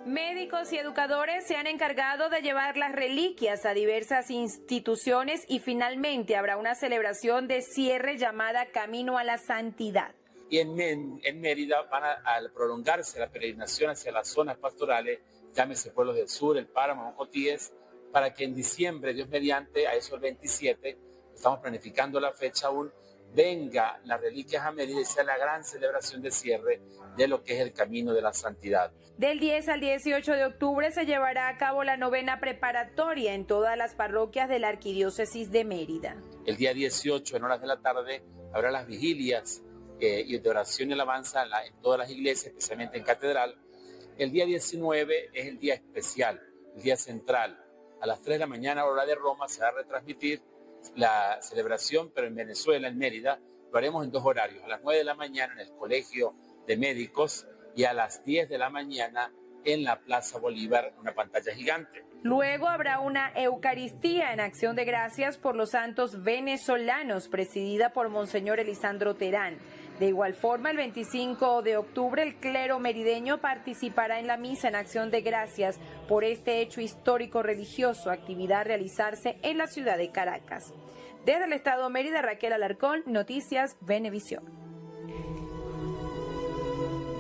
Médicos y educadores se han encargado de llevar las reliquias a diversas instituciones y finalmente habrá una celebración de cierre llamada Camino a la Santidad. Y en Mérida al prolongarse la peregrinación hacia las zonas pastorales, llámese Pueblos del Sur, el Páramo, Cotíes, para que en diciembre, Dios mediante, a eso el 27, estamos planificando la fecha aún, venga las reliquias a Mérida y sea la gran celebración de cierre de lo que es el Camino de la Santidad. Del 10 al 18 de octubre se llevará a cabo la novena preparatoria en todas las parroquias de la Arquidiócesis de Mérida. El día 18, en horas de la tarde, habrá las vigilias y de oración y alabanza en todas las iglesias, especialmente en catedral. El día 19 es el día especial, el día central. A las 3 de la mañana, hora de Roma, se va a retransmitir la celebración, pero en Venezuela, en Mérida, lo haremos en 2 horarios. A las 9 de la mañana en el Colegio de Médicos y a las 10 de la mañana en la Plaza Bolívar, una pantalla gigante. Luego habrá una Eucaristía en acción de gracias por los santos venezolanos, presidida por Monseñor Elisandro Terán. De igual forma, el 25 de octubre, el clero merideño participará en la misa en acción de gracias por este hecho histórico religioso, actividad a realizarse en la ciudad de Caracas. Desde el estado Mérida, Raquel Alarcón, Noticias Venevisión.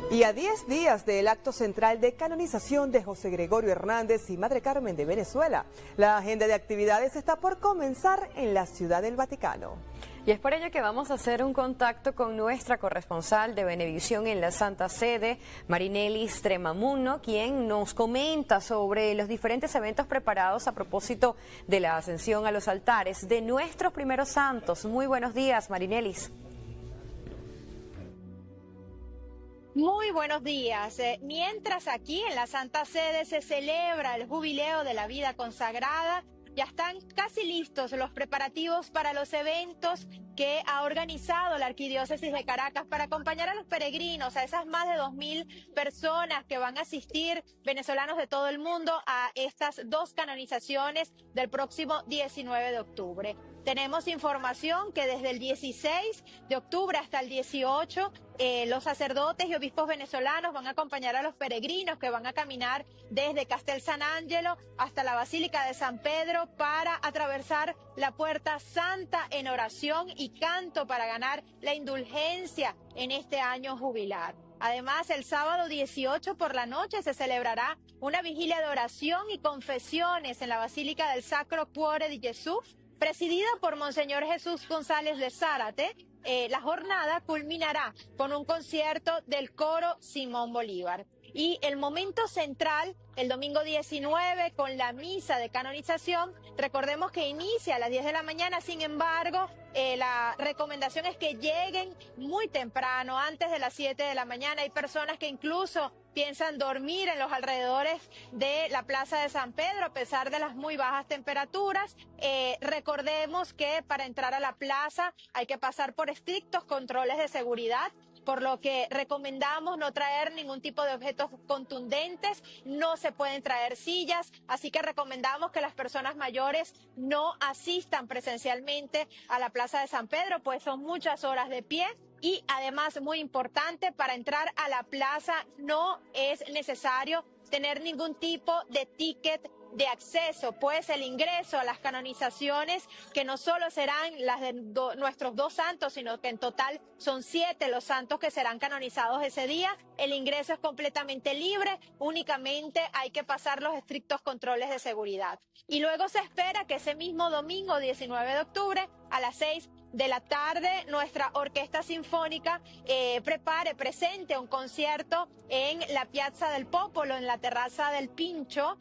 Y a 10 días del acto central de canonización de José Gregorio Hernández y Madre Carmen de Venezuela, la agenda de actividades está por comenzar en la Ciudad del Vaticano. Y es por ello que vamos a hacer un contacto con nuestra corresponsal de Venevisión en la Santa Sede, Marinelis Tremamuno, quien nos comenta sobre los diferentes eventos preparados a propósito de la ascensión a los altares de nuestros primeros santos. Muy buenos días, Marinelis. Muy buenos días. Mientras aquí en la Santa Sede se celebra el jubileo de la vida consagrada, ya están casi listos los preparativos para los eventos que ha organizado la Arquidiócesis de Caracas para acompañar a los peregrinos, a esas más de 2.000 personas que van a asistir, venezolanos de todo el mundo, a estas 2 canonizaciones del próximo 19 de octubre. Tenemos información que desde el 16 de octubre hasta el 18, los sacerdotes y obispos venezolanos van a acompañar a los peregrinos que van a caminar desde Castel San Angelo hasta la Basílica de San Pedro para atravesar la Puerta Santa en oración y canto para ganar la indulgencia en este año jubilar. Además, el sábado 18 por la noche se celebrará una vigilia de oración y confesiones en la Basílica del Sacro Cuore di Gesù, presidida por Monseñor Jesús González de Zárate. La jornada culminará con un concierto del coro Simón Bolívar. Y el momento central, el domingo 19, con la misa de canonización, recordemos que inicia a las 10 de la mañana, sin embargo, la recomendación es que lleguen muy temprano, antes de las 7 de la mañana. Hay personas que incluso piensan dormir en los alrededores de la Plaza de San Pedro, a pesar de las muy bajas temperaturas. Recordemos que para entrar a la plaza hay que pasar por estrictos controles de seguridad. por lo que recomendamos no traer ningún tipo de objetos contundentes, no se pueden traer sillas, así que recomendamos que las personas mayores no asistan presencialmente a la Plaza de San Pedro, pues son muchas horas de pie. Y además, muy importante, para entrar a la plaza no es necesario tener ningún tipo de ticket de acceso, pues el ingreso a las canonizaciones, que no solo serán las de nuestros 2 santos, sino que en total son 7 los santos que serán canonizados ese día, el ingreso es completamente libre, únicamente hay que pasar los estrictos controles de seguridad. Y luego se espera que ese mismo domingo 19 de octubre a las 6 de la tarde nuestra orquesta sinfónica presente un concierto en la Piazza del Popolo, en la terraza del Pincho,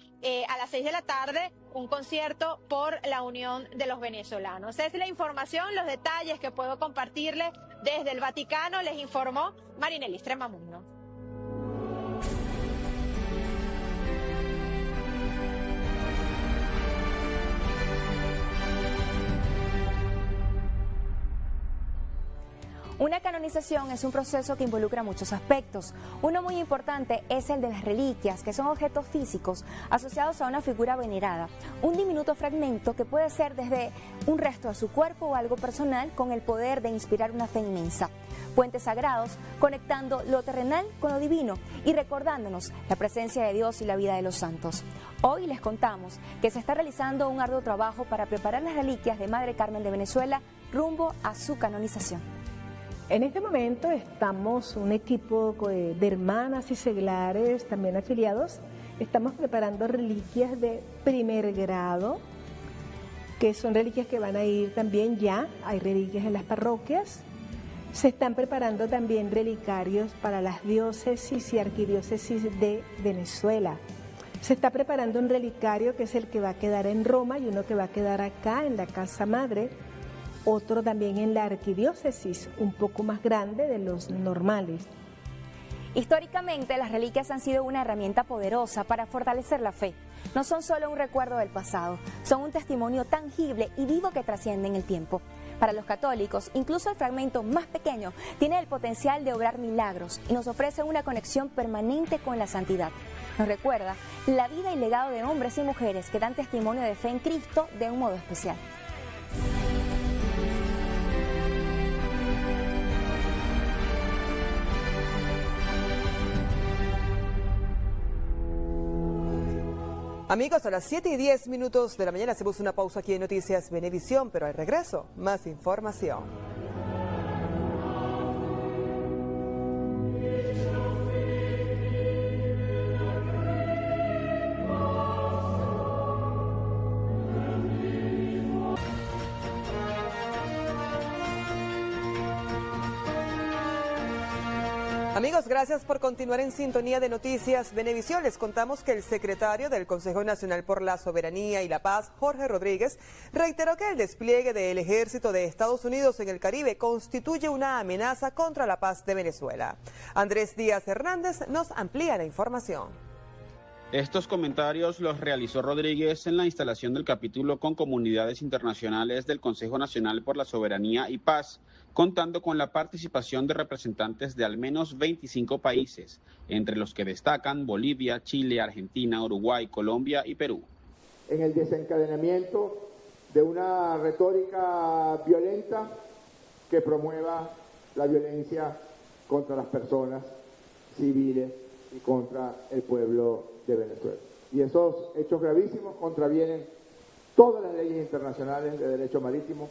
a las 6 de la tarde, un concierto por la Unión de los Venezolanos. Esa es la información, los detalles que puedo compartirles desde el Vaticano, les informó Marinelli Stremamundo. Una canonización es un proceso que involucra muchos aspectos. Uno muy importante es el de las reliquias, que son objetos físicos asociados a una figura venerada. Un diminuto fragmento que puede ser desde un resto de su cuerpo o algo personal con el poder de inspirar una fe inmensa. Puentes sagrados conectando lo terrenal con lo divino y recordándonos la presencia de Dios y la vida de los santos. Hoy les contamos que se está realizando un arduo trabajo para preparar las reliquias de Madre Carmen de Venezuela rumbo a su canonización. En este momento estamos un equipo de hermanas y seglares también afiliados. Estamos preparando reliquias de primer grado, que son reliquias que van a ir también ya. Hay reliquias en las parroquias. Se están preparando también relicarios para las diócesis y arquidiócesis de Venezuela. Se está preparando un relicario que es el que va a quedar en Roma y uno que va a quedar acá en la Casa Madre. Otro también en la arquidiócesis, un poco más grande de los normales. Históricamente, las reliquias han sido una herramienta poderosa para fortalecer la fe. No son solo un recuerdo del pasado, son un testimonio tangible y vivo que trasciende en el tiempo. Para los católicos, incluso el fragmento más pequeño tiene el potencial de obrar milagros y nos ofrece una conexión permanente con la santidad. Nos recuerda la vida y legado de hombres y mujeres que dan testimonio de fe en Cristo de un modo especial. Amigos, a las 7:10 de la mañana hacemos una pausa aquí en Noticias Venevisión, pero al regreso, más información. Amigos, gracias por continuar en sintonía de Noticias Venevisión. Les contamos que el secretario del Consejo Nacional por la Soberanía y la Paz, Jorge Rodríguez, reiteró que el despliegue del ejército de Estados Unidos en el Caribe constituye una amenaza contra la paz de Venezuela. Andrés Díaz Hernández nos amplía la información. Estos comentarios los realizó Rodríguez en la instalación del capítulo con comunidades internacionales del Consejo Nacional por la Soberanía y Paz, contando con la participación de representantes de al menos 25 países, entre los que destacan Bolivia, Chile, Argentina, Uruguay, Colombia y Perú. En el desencadenamiento de una retórica violenta que promueva la violencia contra las personas civiles y contra el pueblo de Venezuela. Y esos hechos gravísimos contravienen todas las leyes internacionales de derecho marítimo,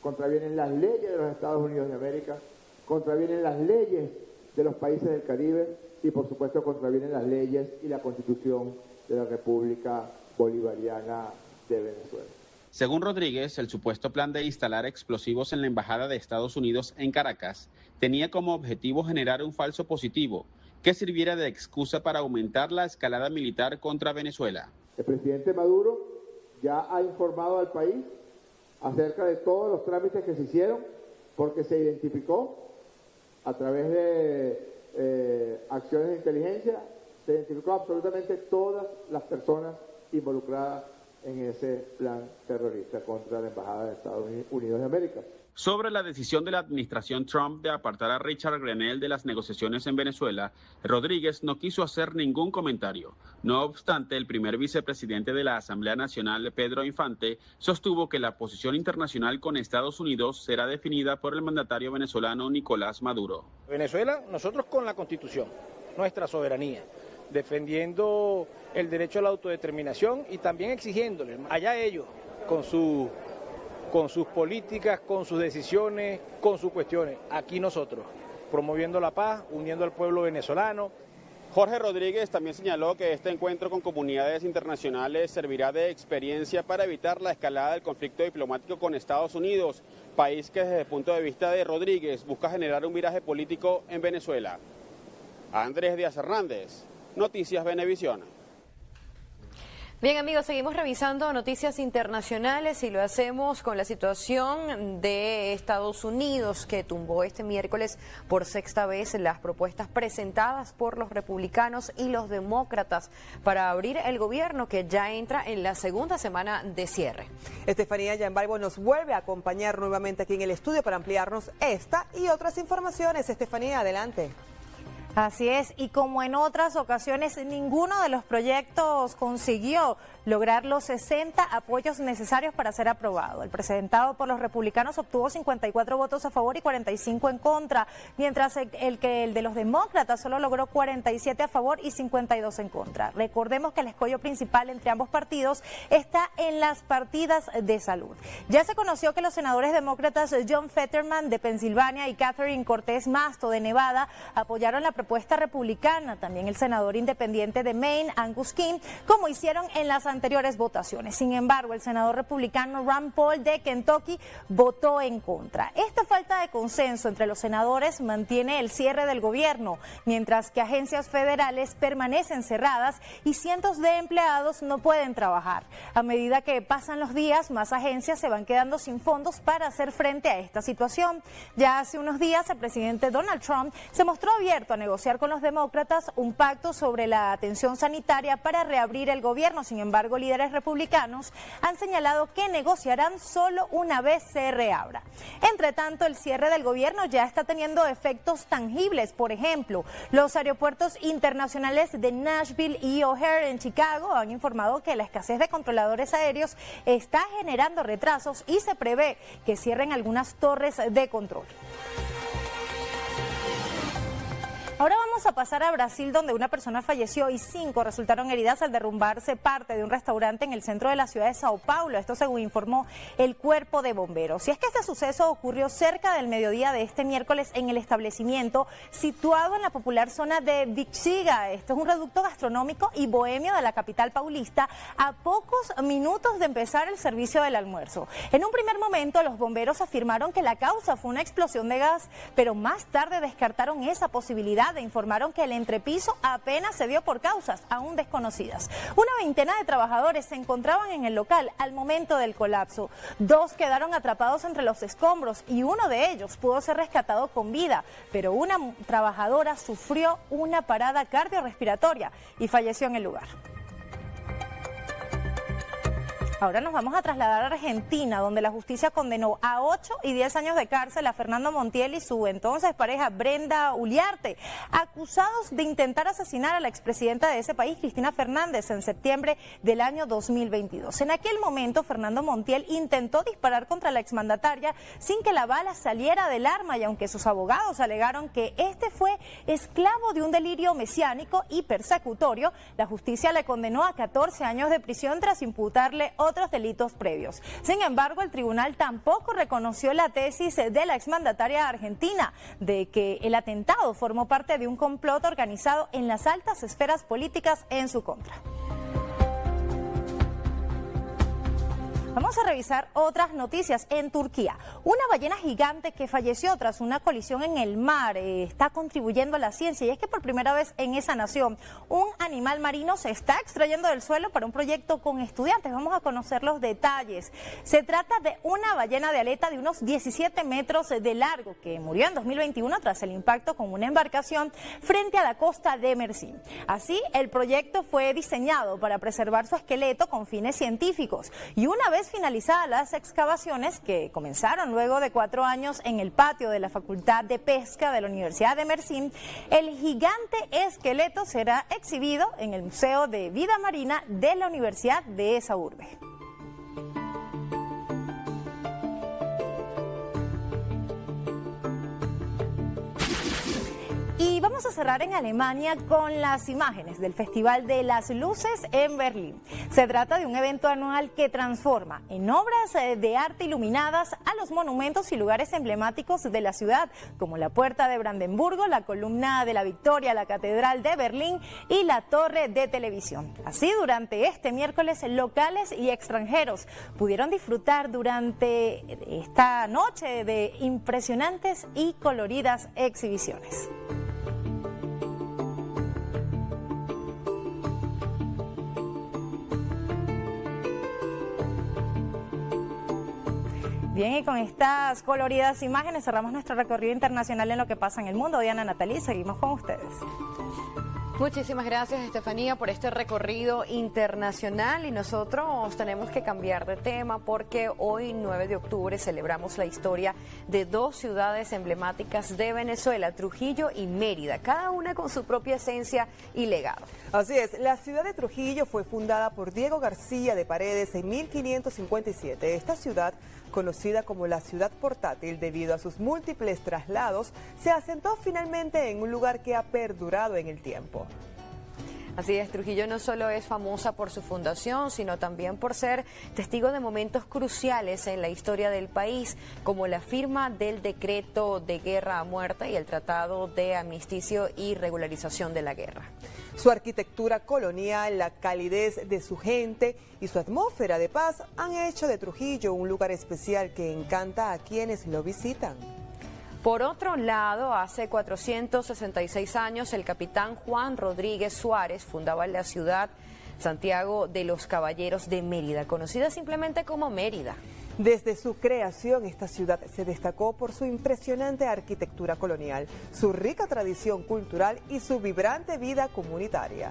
contravienen las leyes de los Estados Unidos de América, contravienen las leyes de los países del Caribe y por supuesto contravienen las leyes y la Constitución de la República Bolivariana de Venezuela. Según Rodríguez, el supuesto plan de instalar explosivos en la Embajada de Estados Unidos en Caracas tenía como objetivo generar un falso positivo que sirviera de excusa para aumentar la escalada militar contra Venezuela. El presidente Maduro ya ha informado al país acerca de todos los trámites que se hicieron, porque se identificó a través de acciones de inteligencia, se identificó absolutamente todas las personas involucradas en ese plan terrorista contra la Embajada de Estados Unidos de América. Sobre la decisión de la administración Trump de apartar a Richard Grenell de las negociaciones en Venezuela, Rodríguez no quiso hacer ningún comentario. No obstante, el primer vicepresidente de la Asamblea Nacional, Pedro Infante, sostuvo que la posición internacional con Estados Unidos será definida por el mandatario venezolano Nicolás Maduro. Venezuela, nosotros con la Constitución, nuestra soberanía, defendiendo el derecho a la autodeterminación y también exigiéndoles, allá ellos, con sus políticas, con sus decisiones, con sus cuestiones. Aquí nosotros, promoviendo la paz, uniendo al pueblo venezolano. Jorge Rodríguez también señaló que este encuentro con comunidades internacionales servirá de experiencia para evitar la escalada del conflicto diplomático con Estados Unidos, país que desde el punto de vista de Rodríguez busca generar un viraje político en Venezuela. Andrés Díaz Hernández, Noticias Venevisión. Bien, amigos, seguimos revisando noticias internacionales y lo hacemos con la situación de Estados Unidos, que tumbó este miércoles por sexta vez las propuestas presentadas por los republicanos y los demócratas para abrir el gobierno, que ya entra en la segunda semana de cierre. Estefanía Yambalbo nos vuelve a acompañar nuevamente aquí en el estudio para ampliarnos esta y otras informaciones. Estefanía, adelante. Así es, y como en otras ocasiones, ninguno de los proyectos consiguió lograr los 60 apoyos necesarios para ser aprobado. El presentado por los republicanos obtuvo 54 votos a favor y 45 en contra, mientras el de los demócratas solo logró 47 a favor y 52 en contra. Recordemos que el escollo principal entre ambos partidos está en las partidas de salud. Ya se conoció que los senadores demócratas John Fetterman de Pensilvania y Catherine Cortés Masto de Nevada apoyaron la propuesta republicana, también el senador independiente de Maine, Angus King, como hicieron en las anteriores votaciones. Sin embargo, el senador republicano Rand Paul de Kentucky votó en contra. Esta falta de consenso entre los senadores mantiene el cierre del gobierno, mientras que agencias federales permanecen cerradas y cientos de empleados no pueden trabajar. A medida que pasan los días, más agencias se van quedando sin fondos para hacer frente a esta situación. Ya hace unos días, el presidente Donald Trump se mostró abierto a negociar con los demócratas un pacto sobre la atención sanitaria para reabrir el gobierno. Sin embargo, líderes republicanos han señalado que negociarán solo una vez se reabra. Entre tanto, el cierre del gobierno ya está teniendo efectos tangibles. Por ejemplo, los aeropuertos internacionales de Nashville y O'Hare en Chicago han informado que la escasez de controladores aéreos está generando retrasos y se prevé que cierren algunas torres de control. Ahora vamos a pasar a Brasil, donde una persona falleció y 5 resultaron heridas al derrumbarse parte de un restaurante en el centro de la ciudad de Sao Paulo. Esto según informó el cuerpo de bomberos. Y es que este suceso ocurrió cerca del mediodía de este miércoles en el establecimiento situado en la popular zona de Bexiga. Esto es un reducto gastronómico y bohemio de la capital paulista, a pocos minutos de empezar el servicio del almuerzo. En un primer momento, los bomberos afirmaron que la causa fue una explosión de gas, pero más tarde descartaron esa posibilidad e informaron que el entrepiso apenas se dio por causas aún desconocidas. Una veintena de trabajadores se encontraban en el local al momento del colapso. 2 quedaron atrapados entre los escombros y uno de ellos pudo ser rescatado con vida, pero una trabajadora sufrió una parada cardiorrespiratoria y falleció en el lugar. Ahora nos vamos a trasladar a Argentina, donde la justicia condenó a 8 y 10 años de cárcel a Fernando Montiel y su entonces pareja Brenda Uliarte, acusados de intentar asesinar a la expresidenta de ese país, Cristina Fernández, en septiembre del año 2022. En aquel momento, Fernando Montiel intentó disparar contra la exmandataria sin que la bala saliera del arma, y aunque sus abogados alegaron que este fue esclavo de un delirio mesiánico y persecutorio, la justicia le condenó a 14 años de prisión tras imputarle otros delitos previos. Sin embargo, el tribunal tampoco reconoció la tesis de la exmandataria argentina de que el atentado formó parte de un complot organizado en las altas esferas políticas en su contra. Vamos a revisar otras noticias en Turquía. Una ballena gigante que falleció tras una colisión en el mar está contribuyendo a la ciencia, y es que por primera vez en esa nación un animal marino se está extrayendo del suelo para un proyecto con estudiantes. Vamos a conocer los detalles. Se trata de una ballena de aleta de unos 17 metros de largo que murió en 2021 tras el impacto con una embarcación frente a la costa de Mersin. Así, el proyecto fue diseñado para preservar su esqueleto con fines científicos, y una vez vez finalizadas las excavaciones que comenzaron luego de 4 años en el patio de la Facultad de Pesca de la Universidad de Mersin, el gigante esqueleto será exhibido en el Museo de Vida Marina de la Universidad de esa urbe. Y vamos a cerrar en Alemania con las imágenes del Festival de las Luces en Berlín. Se trata de un evento anual que transforma en obras de arte iluminadas a los monumentos y lugares emblemáticos de la ciudad, como la Puerta de Brandenburgo, la Columna de la Victoria, la Catedral de Berlín y la Torre de Televisión. Así, durante este miércoles, locales y extranjeros pudieron disfrutar durante esta noche de impresionantes y coloridas exhibiciones. Bien, y con estas coloridas imágenes cerramos nuestro recorrido internacional en lo que pasa en el mundo. Diana, Natalí, seguimos con ustedes. Muchísimas gracias, Estefanía, por este recorrido internacional, y nosotros tenemos que cambiar de tema porque hoy, 9 de octubre, celebramos la historia de 2 ciudades emblemáticas de Venezuela, Trujillo y Mérida, cada una con su propia esencia y legado. Así es, la ciudad de Trujillo fue fundada por Diego García de Paredes en 1557. Esta ciudad, conocida como la ciudad portátil debido a sus múltiples traslados, se asentó finalmente en un lugar que ha perdurado en el tiempo. Así es, Trujillo no solo es famosa por su fundación, sino también por ser testigo de momentos cruciales en la historia del país, como la firma del decreto de guerra a muerte y el tratado de amnisticio y regularización de la guerra. Su arquitectura colonial, la calidez de su gente y su atmósfera de paz han hecho de Trujillo un lugar especial que encanta a quienes lo visitan. Por otro lado, hace 466 años, el capitán Juan Rodríguez Suárez fundaba la ciudad Santiago de los Caballeros de Mérida, conocida simplemente como Mérida. Desde su creación, esta ciudad se destacó por su impresionante arquitectura colonial, su rica tradición cultural y su vibrante vida comunitaria.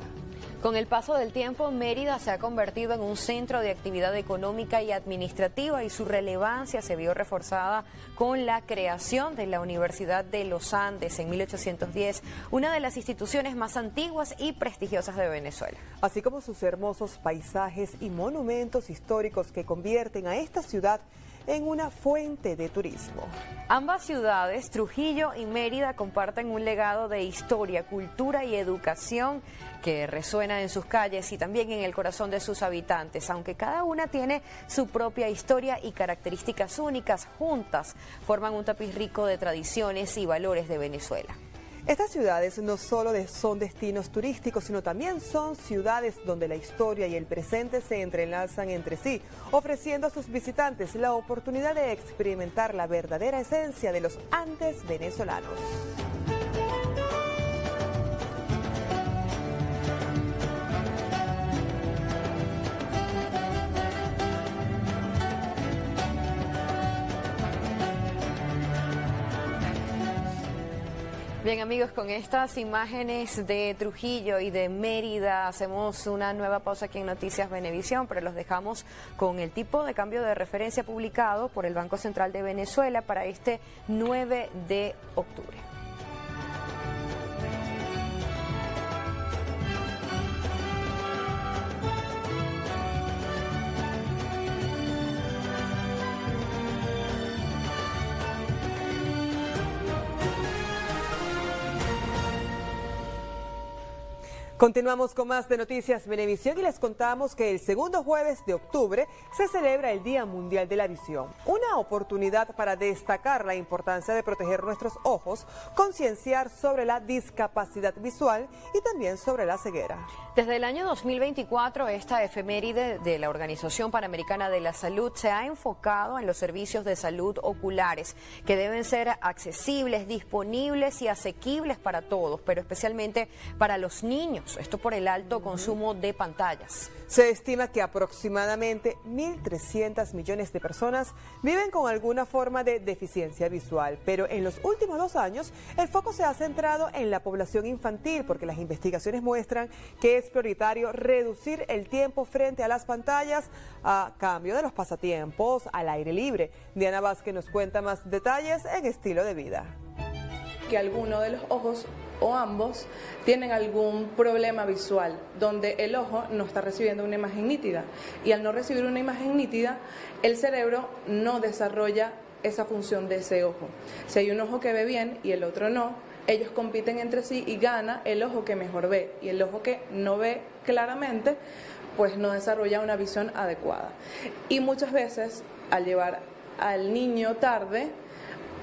Con el paso del tiempo, Mérida se ha convertido en un centro de actividad económica y administrativa, y su relevancia se vio reforzada con la creación de la Universidad de los Andes en 1810, una de las instituciones más antiguas y prestigiosas de Venezuela. Así como sus hermosos paisajes y monumentos históricos que convierten a esta ciudad en una fuente de turismo. Ambas ciudades, Trujillo y Mérida, comparten un legado de historia, cultura y educación que resuena en sus calles y también en el corazón de sus habitantes. Aunque cada una tiene su propia historia y características únicas, juntas forman un tapiz rico de tradiciones y valores de Venezuela. Estas ciudades no solo son destinos turísticos, sino también son ciudades donde la historia y el presente se entrelazan entre sí, ofreciendo a sus visitantes la oportunidad de experimentar la verdadera esencia de los Andes venezolanos. Bien, amigos, con estas imágenes de Trujillo y de Mérida hacemos una nueva pausa aquí en Noticias Venevisión, pero los dejamos con el tipo de cambio de referencia publicado por el Banco Central de Venezuela para este 9 de octubre. Continuamos con más de Noticias Venevisión y les contamos que el segundo jueves de octubre se celebra el Día Mundial de la Visión, una oportunidad para destacar la importancia de proteger nuestros ojos, concienciar sobre la discapacidad visual y también sobre la ceguera. Desde el año 2024, esta efeméride de la Organización Panamericana de la Salud se ha enfocado en los servicios de salud oculares, que deben ser accesibles, disponibles y asequibles para todos, pero especialmente para los niños. niños. Esto por el alto consumo de pantallas. Se estima que aproximadamente 1.300 millones de personas viven con alguna forma de deficiencia visual, pero en los últimos 2 años el foco se ha centrado en la población infantil porque las investigaciones muestran que es prioritario reducir el tiempo frente a las pantallas a cambio de los pasatiempos al aire libre. Diana Vázquez nos cuenta más detalles en Estilo de Vida. Que alguno de los ojos o ambos tienen algún problema visual, donde el ojo no está recibiendo una imagen nítida y al no recibir una imagen nítida, el cerebro no desarrolla esa función de ese ojo. Si hay un ojo que ve bien y el otro no, ellos compiten entre sí y gana el ojo que mejor ve, y el ojo que no ve claramente pues no desarrolla una visión adecuada. Y muchas veces al llevar al niño tarde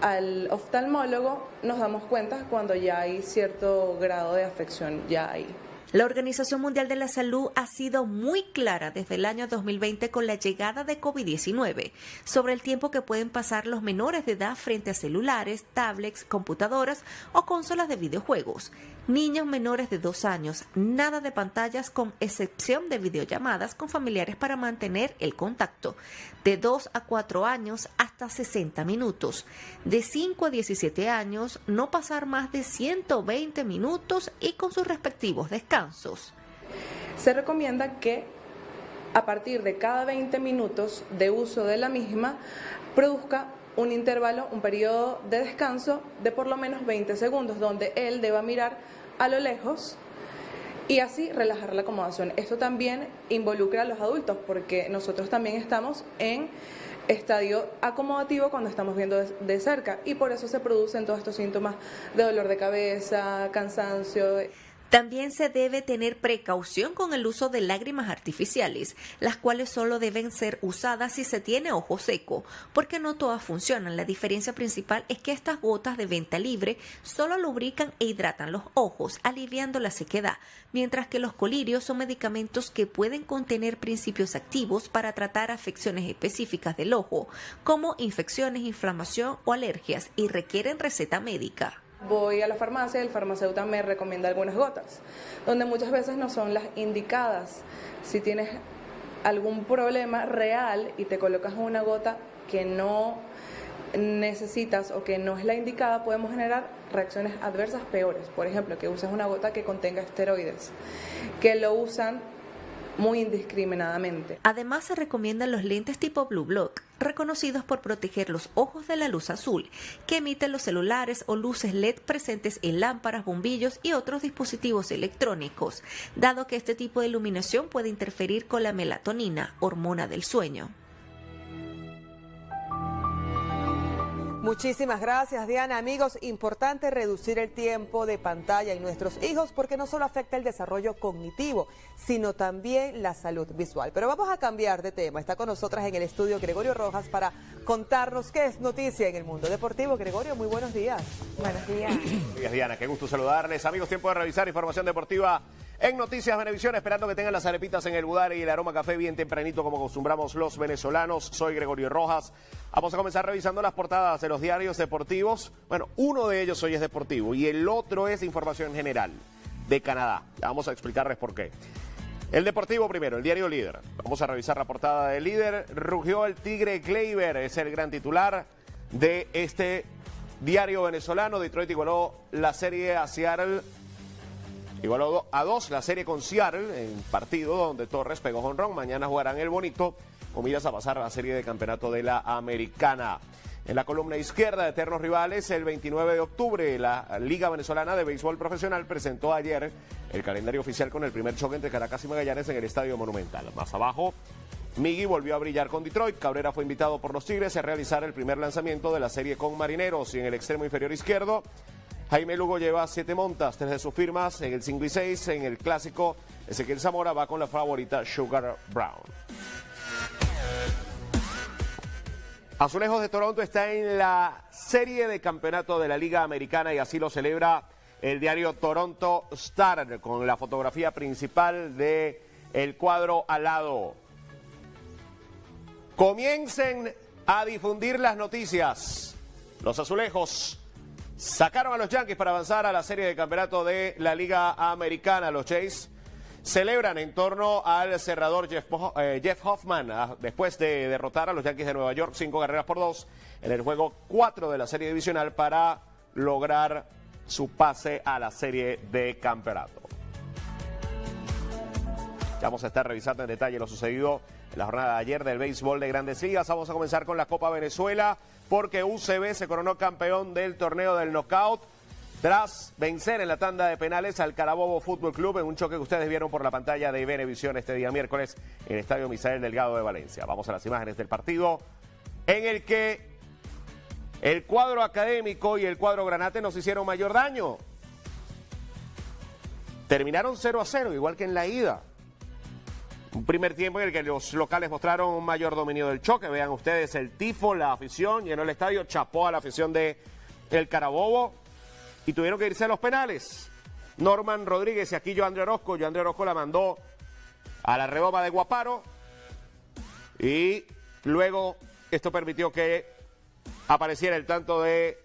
al oftalmólogo nos damos cuenta cuando ya hay cierto grado de afección ya ahí. La Organización Mundial de la Salud ha sido muy clara desde el año 2020 con la llegada de COVID-19 sobre el tiempo que pueden pasar los menores de edad frente a celulares, tablets, computadoras o consolas de videojuegos. Niños menores de 2 años, nada de pantallas con excepción de videollamadas con familiares para mantener el contacto. De 2 a 4 años hasta 60 minutos. De 5 a 17 años no pasar más de 120 minutos y con sus respectivos descansos. Se recomienda que a partir de cada 20 minutos de uso de la misma produzca un intervalo, un periodo de descanso de por lo menos 20 segundos, donde él deba mirar a lo lejos y así relajar la acomodación. Esto también involucra a los adultos porque nosotros también estamos en estadio acomodativo cuando estamos viendo de cerca y por eso se producen todos estos síntomas de dolor de cabeza, cansancio. También se debe tener precaución con el uso de lágrimas artificiales, las cuales solo deben ser usadas si se tiene ojo seco, porque no todas funcionan. La diferencia principal es que estas gotas de venta libre solo lubrican e hidratan los ojos, aliviando la sequedad, mientras que los colirios son medicamentos que pueden contener principios activos para tratar afecciones específicas del ojo, como infecciones, inflamación o alergias, y requieren receta médica. Voy a la farmacia y el farmacéutico me recomienda algunas gotas, donde muchas veces no son las indicadas. Si tienes algún problema real y te colocas una gota que no necesitas o que no es la indicada, podemos generar reacciones adversas peores. Por ejemplo, que uses una gota que contenga esteroides, que lo usan muy indiscriminadamente. Además, se recomiendan los lentes tipo Blue Block, reconocidos por proteger los ojos de la luz azul, que emiten los celulares o luces LED presentes en lámparas, bombillos y otros dispositivos electrónicos, dado que este tipo de iluminación puede interferir con la melatonina, hormona del sueño. Muchísimas gracias, Diana. Amigos, importante reducir el tiempo de pantalla en nuestros hijos porque no solo afecta el desarrollo cognitivo, sino también la salud visual. Pero vamos a cambiar de tema. Está con nosotras en el estudio Gregorio Rojas para contarnos qué es noticia en el mundo deportivo. Gregorio, muy buenos días. Buenos días. Buenos días, Diana. Qué gusto saludarles. Amigos, tiempo de revisar información deportiva en Noticias Venevisión, esperando que tengan las arepitas en el budare y el aroma café bien tempranito como acostumbramos los venezolanos. Soy Gregorio Rojas. Vamos a comenzar revisando las portadas de los diarios deportivos. Bueno, uno de ellos hoy es deportivo y el otro es de información general de Canadá. Ya vamos a explicarles por qué. El deportivo primero, el diario Líder. Vamos a revisar la portada del Líder. Rugió el Tigre Gleyber, es el gran titular de este diario venezolano. Detroit igualó la serie a Seattle. Igualó a 2 la serie con Seattle en partido donde Torres pegó jonrón. Mañana jugarán el bonito con miras a pasar a la serie de campeonato de la Americana. En la columna izquierda de eternos rivales, el 29 de octubre, la Liga Venezolana de Béisbol Profesional presentó ayer el calendario oficial con el primer choque entre Caracas y Magallanes en el Estadio Monumental. Más abajo, Miggy volvió a brillar con Detroit. Cabrera fue invitado por los Tigres a realizar el primer lanzamiento de la serie con Marineros. Y en el extremo inferior izquierdo, Jaime Lugo lleva 7 montas, 3 de sus firmas en el 5 y 6. En el clásico, Ezequiel Zamora va con la favorita Sugar Brown. Azulejos de Toronto está en la serie de campeonato de la Liga Americana y así lo celebra el diario Toronto Star con la fotografía principal de el cuadro alado. Comiencen a difundir las noticias. Los azulejos Sacaron a los Yankees para avanzar a la serie de campeonato de la Liga Americana. Los Jays celebran en torno al cerrador Jeff Hoffman después de derrotar a los Yankees de Nueva York 5-2 en el juego 4 de la serie divisional para lograr su pase a la serie de campeonato. Vamos a estar revisando en detalle lo sucedido en la jornada de ayer del béisbol de Grandes Ligas. Vamos a comenzar con la Copa Venezuela porque UCB se coronó campeón del torneo del knockout tras vencer en la tanda de penales al Carabobo Fútbol Club en un choque que ustedes vieron por la pantalla de Venevisión este día miércoles en el Estadio Misael Delgado de Valencia. Vamos a las imágenes del partido en el que el cuadro académico y el cuadro granate nos hicieron mayor daño. Terminaron 0-0, igual que en la ida. Un primer tiempo en el que los locales mostraron un mayor dominio del choque. Vean ustedes el tifo, la afición llenó el estadio, chapó a la afición de el Carabobo y tuvieron que irse a los penales. Norman Rodríguez y aquí Joandre Orozco. Joandre Orozco la mandó a la redoma de Guaparo y luego esto permitió que apareciera el tanto de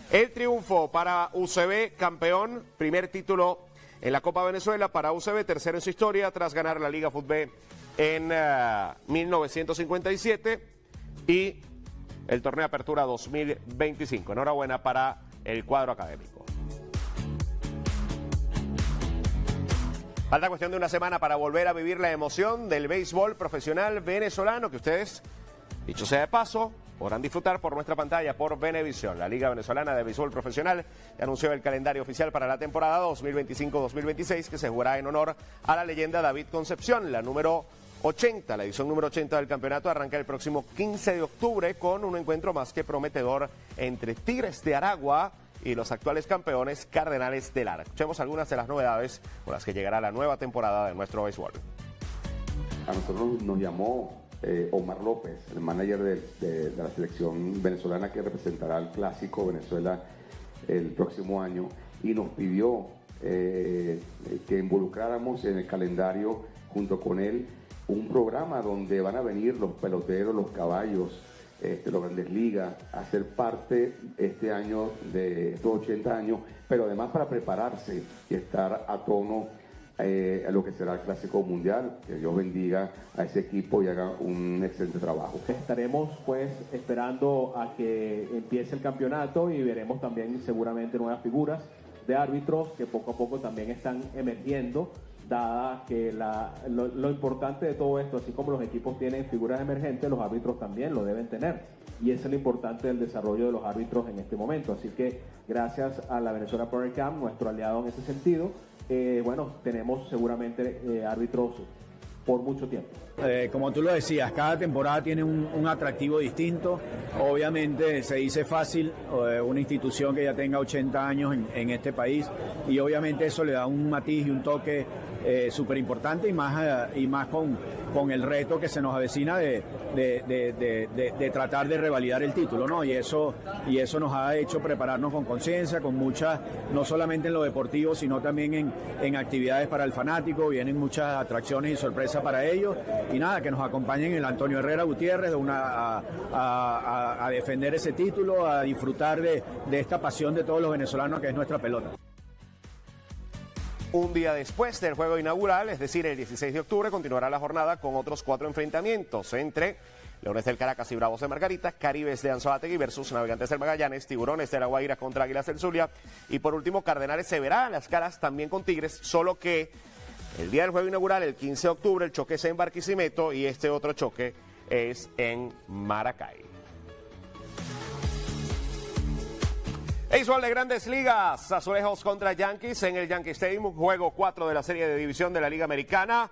el triunfo para UCB, campeón, primer título en la Copa Venezuela para UCB, tercero en su historia tras ganar la Liga Fútbol en 1957 y el torneo de apertura 2025. Enhorabuena para el cuadro académico. Falta cuestión de una semana para volver a vivir la emoción del béisbol profesional venezolano que ustedes, dicho sea de paso, podrán disfrutar por nuestra pantalla por Venevisión. La Liga Venezolana de Béisbol Profesional anunció el calendario oficial para la temporada 2025-2026 que se jugará en honor a la leyenda David Concepción. La edición número 80 del campeonato arranca el próximo 15 de octubre con un encuentro más que prometedor entre Tigres de Aragua y los actuales campeones Cardenales de Lara. Escuchemos algunas de las novedades con las que llegará la nueva temporada de nuestro béisbol. A nosotros nos llamó Omar López, el manager de la selección venezolana que representará al Clásico Venezuela el próximo año y nos pidió que involucráramos en el calendario junto con él un programa donde van a venir los peloteros, los caballos, los Grandes Ligas, a ser parte este año de estos 80 años, pero además para prepararse y estar a tono a lo que será el Clásico Mundial. Que Dios bendiga a ese equipo y haga un excelente trabajo. Estaremos pues esperando a que empiece el campeonato y veremos también seguramente nuevas figuras de árbitros que poco a poco también están emergiendo, dada que lo importante de todo esto, así como los equipos tienen figuras emergentes, los árbitros también lo deben tener. Y eso es lo importante del desarrollo de los árbitros en este momento. Así que gracias a la Venezuela Power Camp, nuestro aliado en ese sentido, tenemos seguramente árbitros por mucho tiempo. Como tú lo decías, cada temporada tiene un atractivo distinto. Obviamente se dice fácil, una institución que ya tenga 80 años en este país, y obviamente eso le da un matiz y un toque súper importante y más con el reto que se nos avecina de tratar de revalidar el título, ¿no? Y eso nos ha hecho prepararnos con conciencia, con mucha, no solamente en lo deportivo, sino también en actividades para el fanático. Vienen muchas atracciones y sorpresas para ellos, y nada, que nos acompañen el Antonio Herrera Gutiérrez a defender ese título, a disfrutar de esta pasión de todos los venezolanos que es nuestra pelota. Un día después del juego inaugural, es decir, el 16 de octubre, continuará la jornada con otros 4 enfrentamientos entre Leones del Caracas y Bravos de Margarita, Caribes de Anzoátegui versus Navegantes del Magallanes, Tiburones de La Guaira contra Águilas del Zulia y por último Cardenales se verá a las caras también con Tigres, solo que el día del juego inaugural, el 15 de octubre, el choque es en Barquisimeto y este otro choque es en Maracay. Béisbol de Grandes Ligas, Azulejos contra Yankees en el Yankee Stadium, juego 4 de la serie de división de la Liga Americana.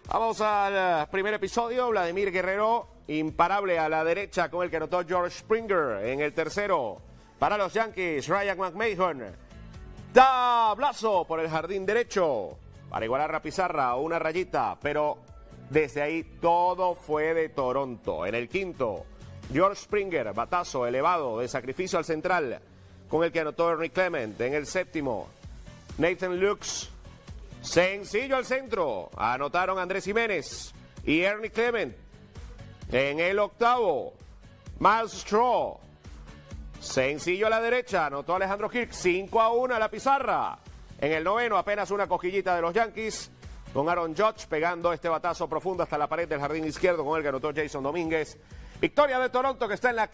Vamos al primer episodio. Vladimir Guerrero, imparable a la derecha con el que anotó George Springer. En el tercero, para los Yankees, Ryan McMahon. Tablazo por el jardín derecho para igualar la pizarra, una rayita, pero desde ahí todo fue de Toronto. En el quinto, George Springer, batazo elevado de sacrificio al central, con el que anotó Ernie Clement. En el séptimo, Nathan Lux, sencillo al centro, anotaron Andrés Jiménez y Ernie Clement. En el octavo, Miles Straw, Sencillo a la derecha, anotó Alejandro Kirk, 5-1 a la pizarra. En el noveno, apenas una cosquillita de los Yankees, con Aaron Judge pegando este batazo profundo hasta la pared del jardín izquierdo, con el que anotó Jason Domínguez. Victoria de Toronto, que está en la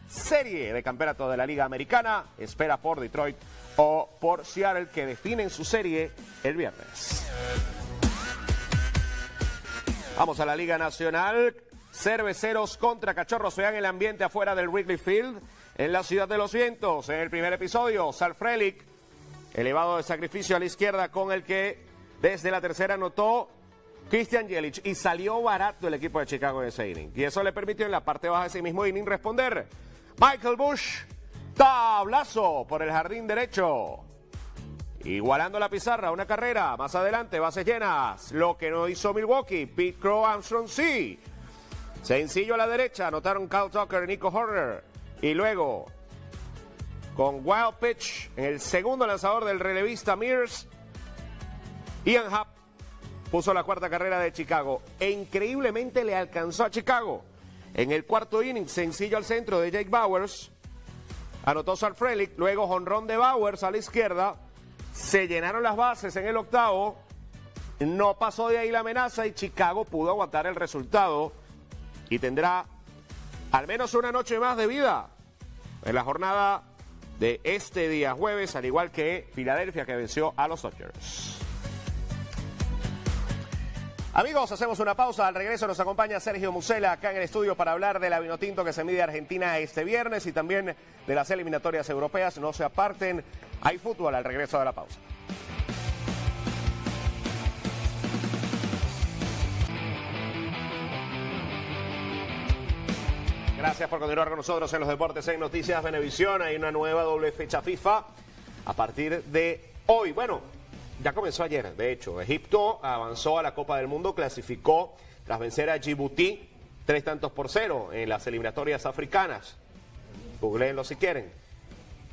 serie de campeonato de la Liga Americana. Espera por Detroit o por Seattle, que definen su serie el viernes. Vamos a la Liga Nacional. Cerveceros contra Cachorros. Vean el ambiente afuera del Wrigley Field, en la Ciudad de los Vientos. En el primer episodio, Sal Frelick, elevado de sacrificio a la izquierda, con el que desde la tercera anotó Christian Yelich, y salió barato el equipo de Chicago en ese inning. Y eso le permitió en la parte baja de ese mismo inning responder. Michael Busch, tablazo por el jardín derecho. Igualando la pizarra, una carrera. Más adelante, bases llenas. Lo que no hizo Milwaukee. Pete Crow, Armstrong, sí. Sencillo a la derecha. Anotaron Kyle Tucker y Nico Horner. Y luego, con wild pitch, en el segundo lanzador del relevista Mears, Ian Happ puso la cuarta carrera de Chicago. E increíblemente le alcanzó a Chicago. En el cuarto inning, sencillo al centro de Jake Bauers. Anotó Sal Frelick. Luego, jonrón de Bauers a la izquierda. Se llenaron las bases en el octavo, no pasó de ahí la amenaza y Chicago pudo aguantar el resultado y tendrá al menos una noche más de vida en la jornada de este día jueves, al igual que Filadelfia, que venció a los Dodgers. Amigos, hacemos una pausa. Al regreso nos acompaña Sergio Musela acá en el estudio para hablar de la Vinotinto que se mide Argentina este viernes y también de las eliminatorias europeas. No se aparten, hay fútbol al regreso de la pausa. Gracias por continuar con nosotros en los deportes en Noticias Venevisión. Hay una nueva doble fecha FIFA a partir de hoy. Bueno, ya comenzó ayer, de hecho. Egipto avanzó a la Copa del Mundo, clasificó tras vencer a Djibouti 3-0 en las eliminatorias africanas. Googleenlo si quieren.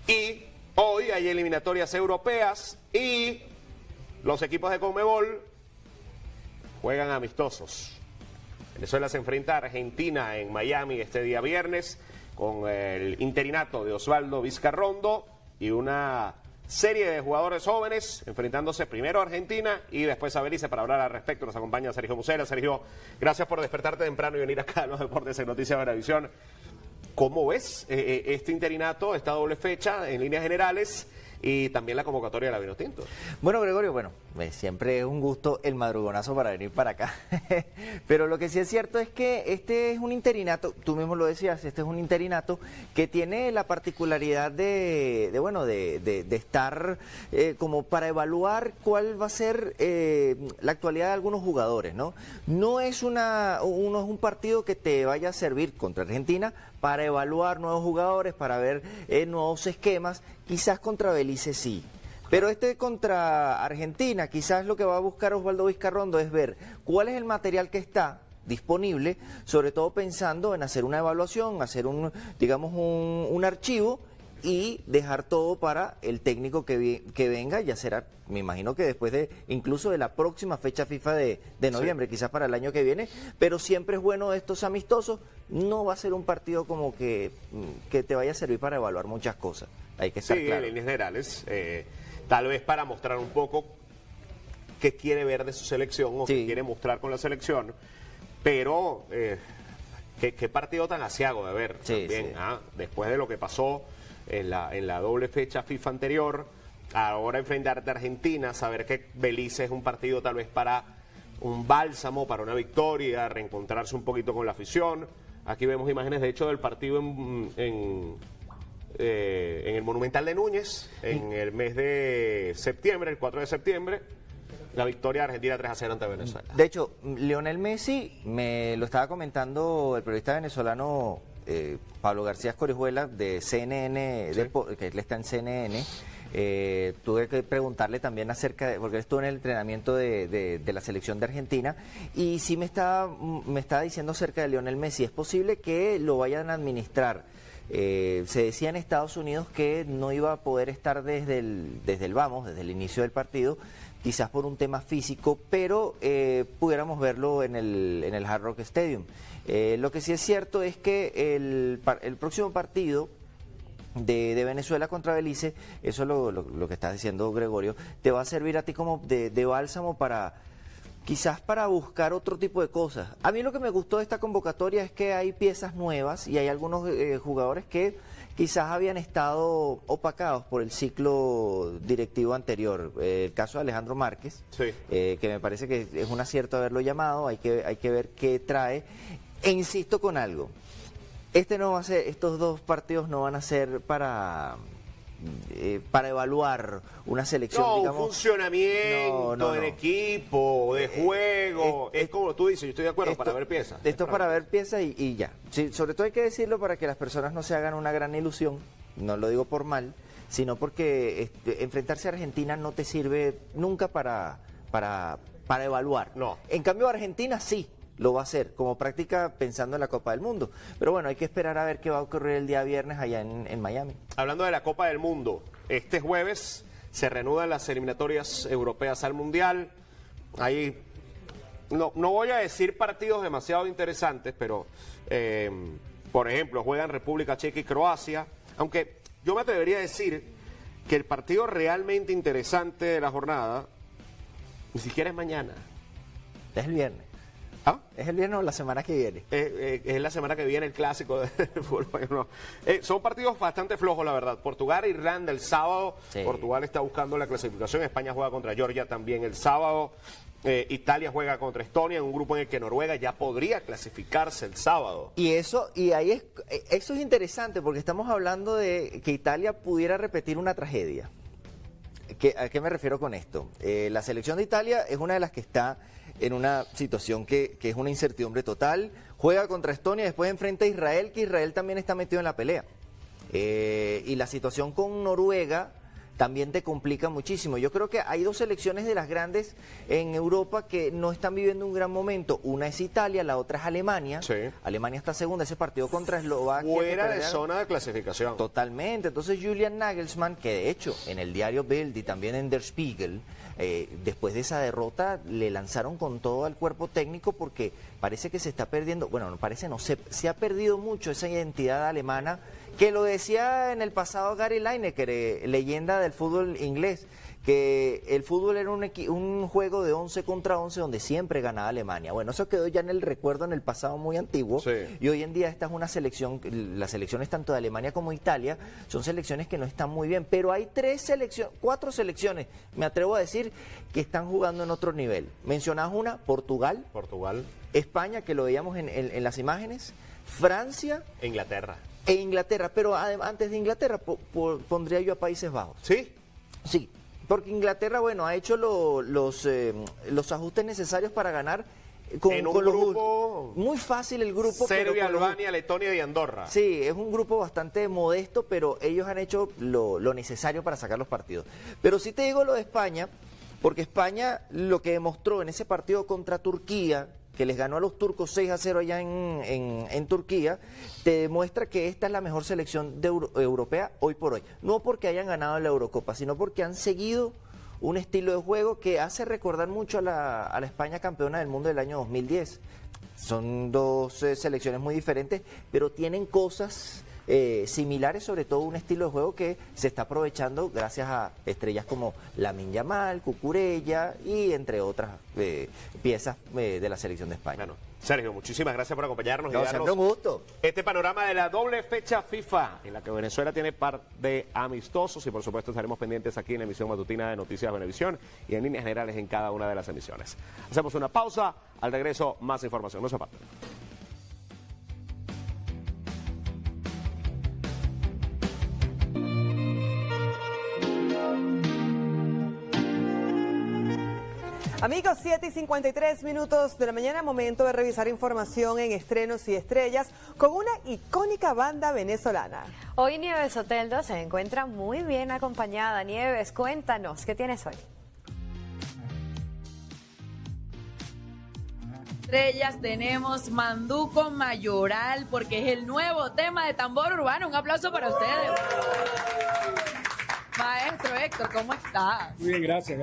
Y hoy hay eliminatorias europeas y los equipos de Conmebol juegan amistosos. Venezuela se enfrenta a Argentina en Miami este día viernes con el interinato de Osvaldo Vizcarrondo y una serie de jugadores jóvenes enfrentándose primero a Argentina y después a Belice. Para hablar al respecto nos acompaña Sergio Musela. Sergio, gracias por despertarte temprano y venir acá a los deportes en Noticias Venevisión. ¿Cómo ves este interinato, esta doble fecha en líneas generales y también la convocatoria de la Vinotinto? Bueno, Gregorio, siempre es un gusto el madrugonazo para venir para acá. Pero lo que sí es cierto es que este es un interinato, tú mismo lo decías, este es un interinato que tiene la particularidad de estar como para evaluar cuál va a ser la actualidad de algunos jugadores, ¿no? No es un partido que te vaya a servir contra Argentina para evaluar nuevos jugadores, para ver nuevos esquemas, quizás contra Belice sí. Pero contra Argentina, quizás lo que va a buscar Osvaldo Vizcarrondo es ver cuál es el material que está disponible, sobre todo pensando en hacer una evaluación, hacer un archivo y dejar todo para el técnico que venga, ya será, me imagino que después incluso de la próxima fecha FIFA de noviembre, sí, quizás para el año que viene, pero siempre es bueno estos amistosos, no va a ser un partido como que te vaya a servir para evaluar muchas cosas, hay que estar claro. En líneas generales, tal vez para mostrar un poco qué quiere ver de su selección o qué quiere mostrar con la selección, pero qué partido tan asiago de ver también, después de lo que pasó en la doble fecha FIFA anterior, ahora enfrentarte a Argentina, saber que Belice es un partido tal vez para un bálsamo, para una victoria, reencontrarse un poquito con la afición. Aquí vemos imágenes de hecho del partido en el Monumental de Núñez, en el mes de septiembre, el 4 de septiembre, la victoria argentina 3-0 ante Venezuela. De hecho, Lionel Messi, me lo estaba comentando el periodista venezolano Pablo García Escorihuela de CNN, que él está en CNN. Tuve que preguntarle también acerca porque él estuvo en el entrenamiento de la selección de Argentina y sí me estaba diciendo acerca de Lionel Messi. Es posible que lo vayan a administrar. Se decía en Estados Unidos que no iba a poder estar desde el inicio del partido, quizás por un tema físico, pero pudiéramos verlo en el Hard Rock Stadium. Lo que sí es cierto es que el próximo partido de Venezuela contra Belice, eso es lo que está diciendo Gregorio, te va a servir a ti como de bálsamo para... quizás para buscar otro tipo de cosas. A mí lo que me gustó de esta convocatoria es que hay piezas nuevas y hay algunos jugadores que quizás habían estado opacados por el ciclo directivo anterior. El caso de Alejandro Márquez, que me parece que es un acierto haberlo llamado, hay que ver qué trae. E insisto con algo, estos dos partidos no van a ser para evaluar una selección, no, digamos, un funcionamiento en equipo, de juego, es como tú dices, yo estoy de acuerdo, para ver piezas. Esto es para ver piezas y ya. Sí, sobre todo hay que decirlo para que las personas no se hagan una gran ilusión, no lo digo por mal, sino porque enfrentarse a Argentina no te sirve nunca para evaluar. No. En cambio Argentina sí lo va a hacer como práctica pensando en la Copa del Mundo. Pero bueno, hay que esperar a ver qué va a ocurrir el día viernes allá en Miami. Hablando de la Copa del Mundo, este jueves se reanudan las eliminatorias europeas al Mundial. Ahí no voy a decir partidos demasiado interesantes, pero por ejemplo, juegan República Checa y Croacia, aunque yo me atrevería a decir que el partido realmente interesante de la jornada ni siquiera es mañana. Es el viernes. ¿Ah? ¿Es el viernes o la semana que viene? Es la semana que viene el clásico de fútbol. No. Son partidos bastante flojos, la verdad. Portugal e Irlanda el sábado. Sí. Portugal está buscando la clasificación. España juega contra Georgia también el sábado. Italia juega contra Estonia en un grupo en el que Noruega ya podría clasificarse el sábado. Eso es interesante porque estamos hablando de que Italia pudiera repetir una tragedia. ¿A qué me refiero con esto? La selección de Italia es una de las que está en una situación que es una incertidumbre total. Juega contra Estonia, después enfrenta a Israel, que Israel también está metido en la pelea. Y la situación con Noruega también te complica muchísimo. Yo creo que hay dos selecciones de las grandes en Europa que no están viviendo un gran momento. Una es Italia, la otra es Alemania. Sí. Alemania está segunda, ese partido contra Eslovaquia. Fuera de zona de clasificación. Totalmente. Entonces Julian Nagelsmann, que de hecho en el diario Bild y también en Der Spiegel, después de esa derrota le lanzaron con todo al cuerpo técnico porque parece que se está perdiendo, bueno, no parece, no, se ha perdido mucho esa identidad alemana, que lo decía en el pasado Gary Lineker, leyenda del fútbol inglés, que el fútbol era un juego de 11 contra 11 donde siempre ganaba Alemania. Bueno, eso quedó ya en el recuerdo en el pasado muy antiguo, sí. Y hoy en día esta es una selección, las selecciones tanto de Alemania como Italia son selecciones que no están muy bien, pero hay 4 selecciones, me atrevo a decir, que están jugando en otro nivel. Mencionás una, Portugal, España, que lo veíamos en las imágenes, Francia e Inglaterra. Pero antes de Inglaterra pondría yo a Países Bajos. ¿Sí? Sí. Porque Inglaterra, bueno, ha hecho los ajustes necesarios para ganar con un grupo muy fácil el grupo. Serbia, Albania, Letonia y Andorra. Sí, es un grupo bastante modesto, pero ellos han hecho lo necesario para sacar los partidos. Pero sí te digo lo de España, porque España lo que demostró en ese partido contra Turquía, que les ganó a los turcos 6-0 allá en Turquía, te demuestra que esta es la mejor selección europea hoy por hoy. No porque hayan ganado la Eurocopa, sino porque han seguido un estilo de juego que hace recordar mucho a la España campeona del mundo del año 2010. Son dos selecciones muy diferentes, pero tienen cosas similares, sobre todo un estilo de juego que se está aprovechando gracias a estrellas como Lamine Yamal, Cucurella y entre otras piezas de la selección de España. Bueno, Sergio, muchísimas gracias por acompañarnos y darnos un gusto. Este panorama de la doble fecha FIFA en la que Venezuela tiene par de amistosos y por supuesto estaremos pendientes aquí en la emisión matutina de Noticias Venevisión y en líneas generales en cada una de las emisiones. Hacemos una pausa, al regreso más información, no se aparten. Amigos, 7:53 de la mañana, momento de revisar información en estrenos y estrellas con una icónica banda venezolana. Hoy Nieves Oteldo se encuentra muy bien acompañada. Nieves, cuéntanos, ¿qué tienes hoy? Estrellas, tenemos Manduco Mayoral, porque es el nuevo tema de Tambor Urbano. Un aplauso para ustedes. Maestro Héctor, ¿cómo estás? Muy bien, gracias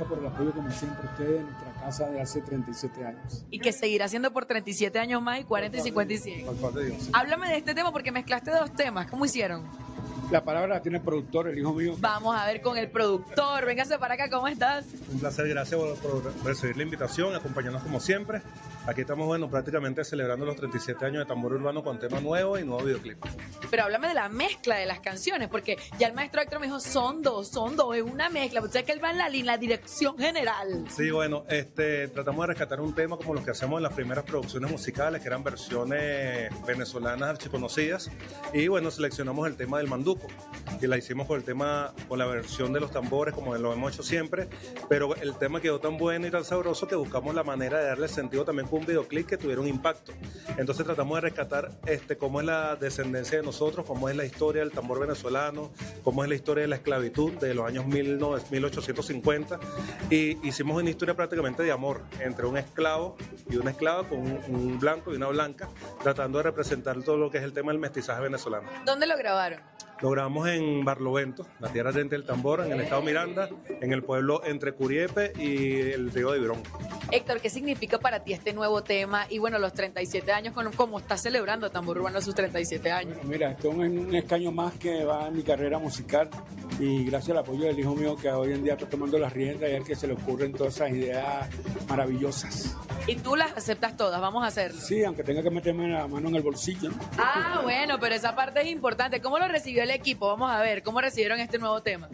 por el apoyo como siempre ustedes en nuestra casa de hace 37 años. Y que seguirá siendo por 37 años más y 40 y 50 y 100. Por favor de Dios. Háblame de este tema porque mezclaste dos temas, ¿cómo hicieron? La palabra la tiene el productor, el hijo mío. Vamos a ver con el productor. Véngase para acá, ¿cómo estás? Un placer, gracias por recibir la invitación, acompañarnos como siempre. Aquí estamos, prácticamente celebrando los 37 años de Tambor Urbano con tema nuevo y nuevo videoclip. Pero háblame de la mezcla de las canciones, porque ya el maestro Héctor me dijo, son dos, es una mezcla. Usted que él va en la dirección general. Sí, tratamos de rescatar un tema como los que hacemos en las primeras producciones musicales, que eran versiones venezolanas archiconocidas. Y seleccionamos el tema del manduco. Y la hicimos con la versión de los tambores, como lo hemos hecho siempre. Pero el tema quedó tan bueno y tan sabroso que buscamos la manera de darle sentido también con un videoclip que tuviera un impacto. Entonces tratamos de rescatar cómo es la descendencia de nosotros, cómo es la historia del tambor venezolano, cómo es la historia de la esclavitud de los años 1850. Y hicimos una historia prácticamente de amor entre un esclavo y una esclava, con un blanco y una blanca, tratando de representar todo lo que es el tema del mestizaje venezolano. ¿Dónde lo grabaron? Lo grabamos en Barlovento, la tierra ardiente del tambor, en el estado Miranda, en el pueblo entre Curiepe y el río de Ibrón. Héctor, ¿qué significa para ti este nuevo tema? Y los 37 años, ¿cómo está celebrando Tambor Urbano sus 37 años? Mira, esto es un escaño más que va en mi carrera musical y gracias al apoyo del hijo mío que hoy en día está tomando las riendas y es el que se le ocurren todas esas ideas maravillosas. ¿Y tú las aceptas todas? Vamos a hacerlo. Sí, aunque tenga que meterme la mano en el bolsillo, ¿no? Ah, pero esa parte es importante. ¿Cómo lo recibió el equipo? Vamos a ver, ¿cómo recibieron este nuevo tema?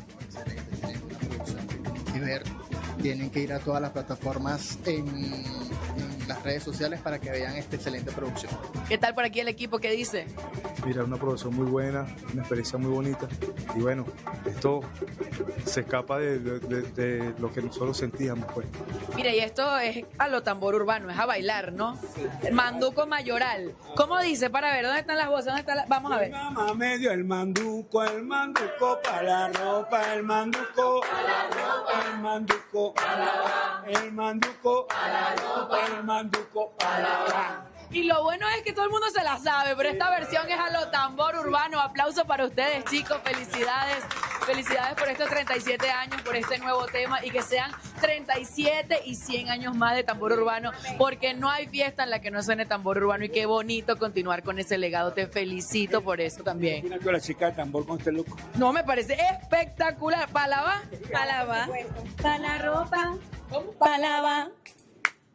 Tienen que ir a todas las plataformas en las redes sociales para que vean esta excelente producción. ¿Qué tal por aquí el equipo? ¿Qué dice? Mira, una producción muy buena, una experiencia muy bonita y esto se escapa de lo que nosotros sentíamos, pues. Mira, y esto es a lo Tambor Urbano, es a bailar, ¿no? El manduco mayoral. ¿Cómo dice? Para ver, ¿dónde están las voces? ¿Dónde está Vamos a ver. Mamá medio el manduco para la ropa, el manduco para la ropa, el manduco para la el manduco para la ropa, el manduco para la. Y lo bueno es que todo el mundo se la sabe, pero esta versión es a lo Tambor Urbano. Aplauso para ustedes, chicos, felicidades. Felicidades por estos 37 años, por este nuevo tema y que sean 37 y 100 años más de Tambor Urbano, porque no hay fiesta en la que no suene Tambor Urbano y qué bonito continuar con ese legado. Te felicito por eso también. Mira con la chica de tambor con este loco. No, me parece espectacular. ¿Palaba? Palaba. Para la ropa. Palaba.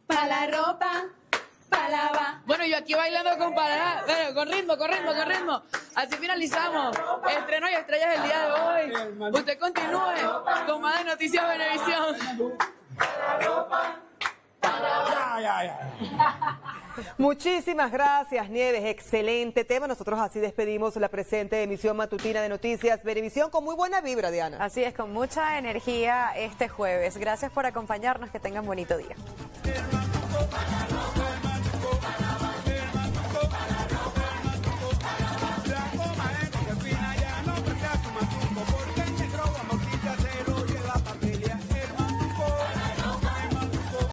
Para la ropa. Palaba. Bueno, yo aquí bailando con palabra, pero con ritmo. Así finalizamos. Estreno y estrellas del día de hoy. Usted continúe con más de Noticias Venevisión. Muchísimas gracias, Nieves. Excelente tema. Nosotros así despedimos la presente emisión matutina de Noticias Venevisión con muy buena vibra, Diana. Así es, con mucha energía este jueves. Gracias por acompañarnos. Que tengan bonito día.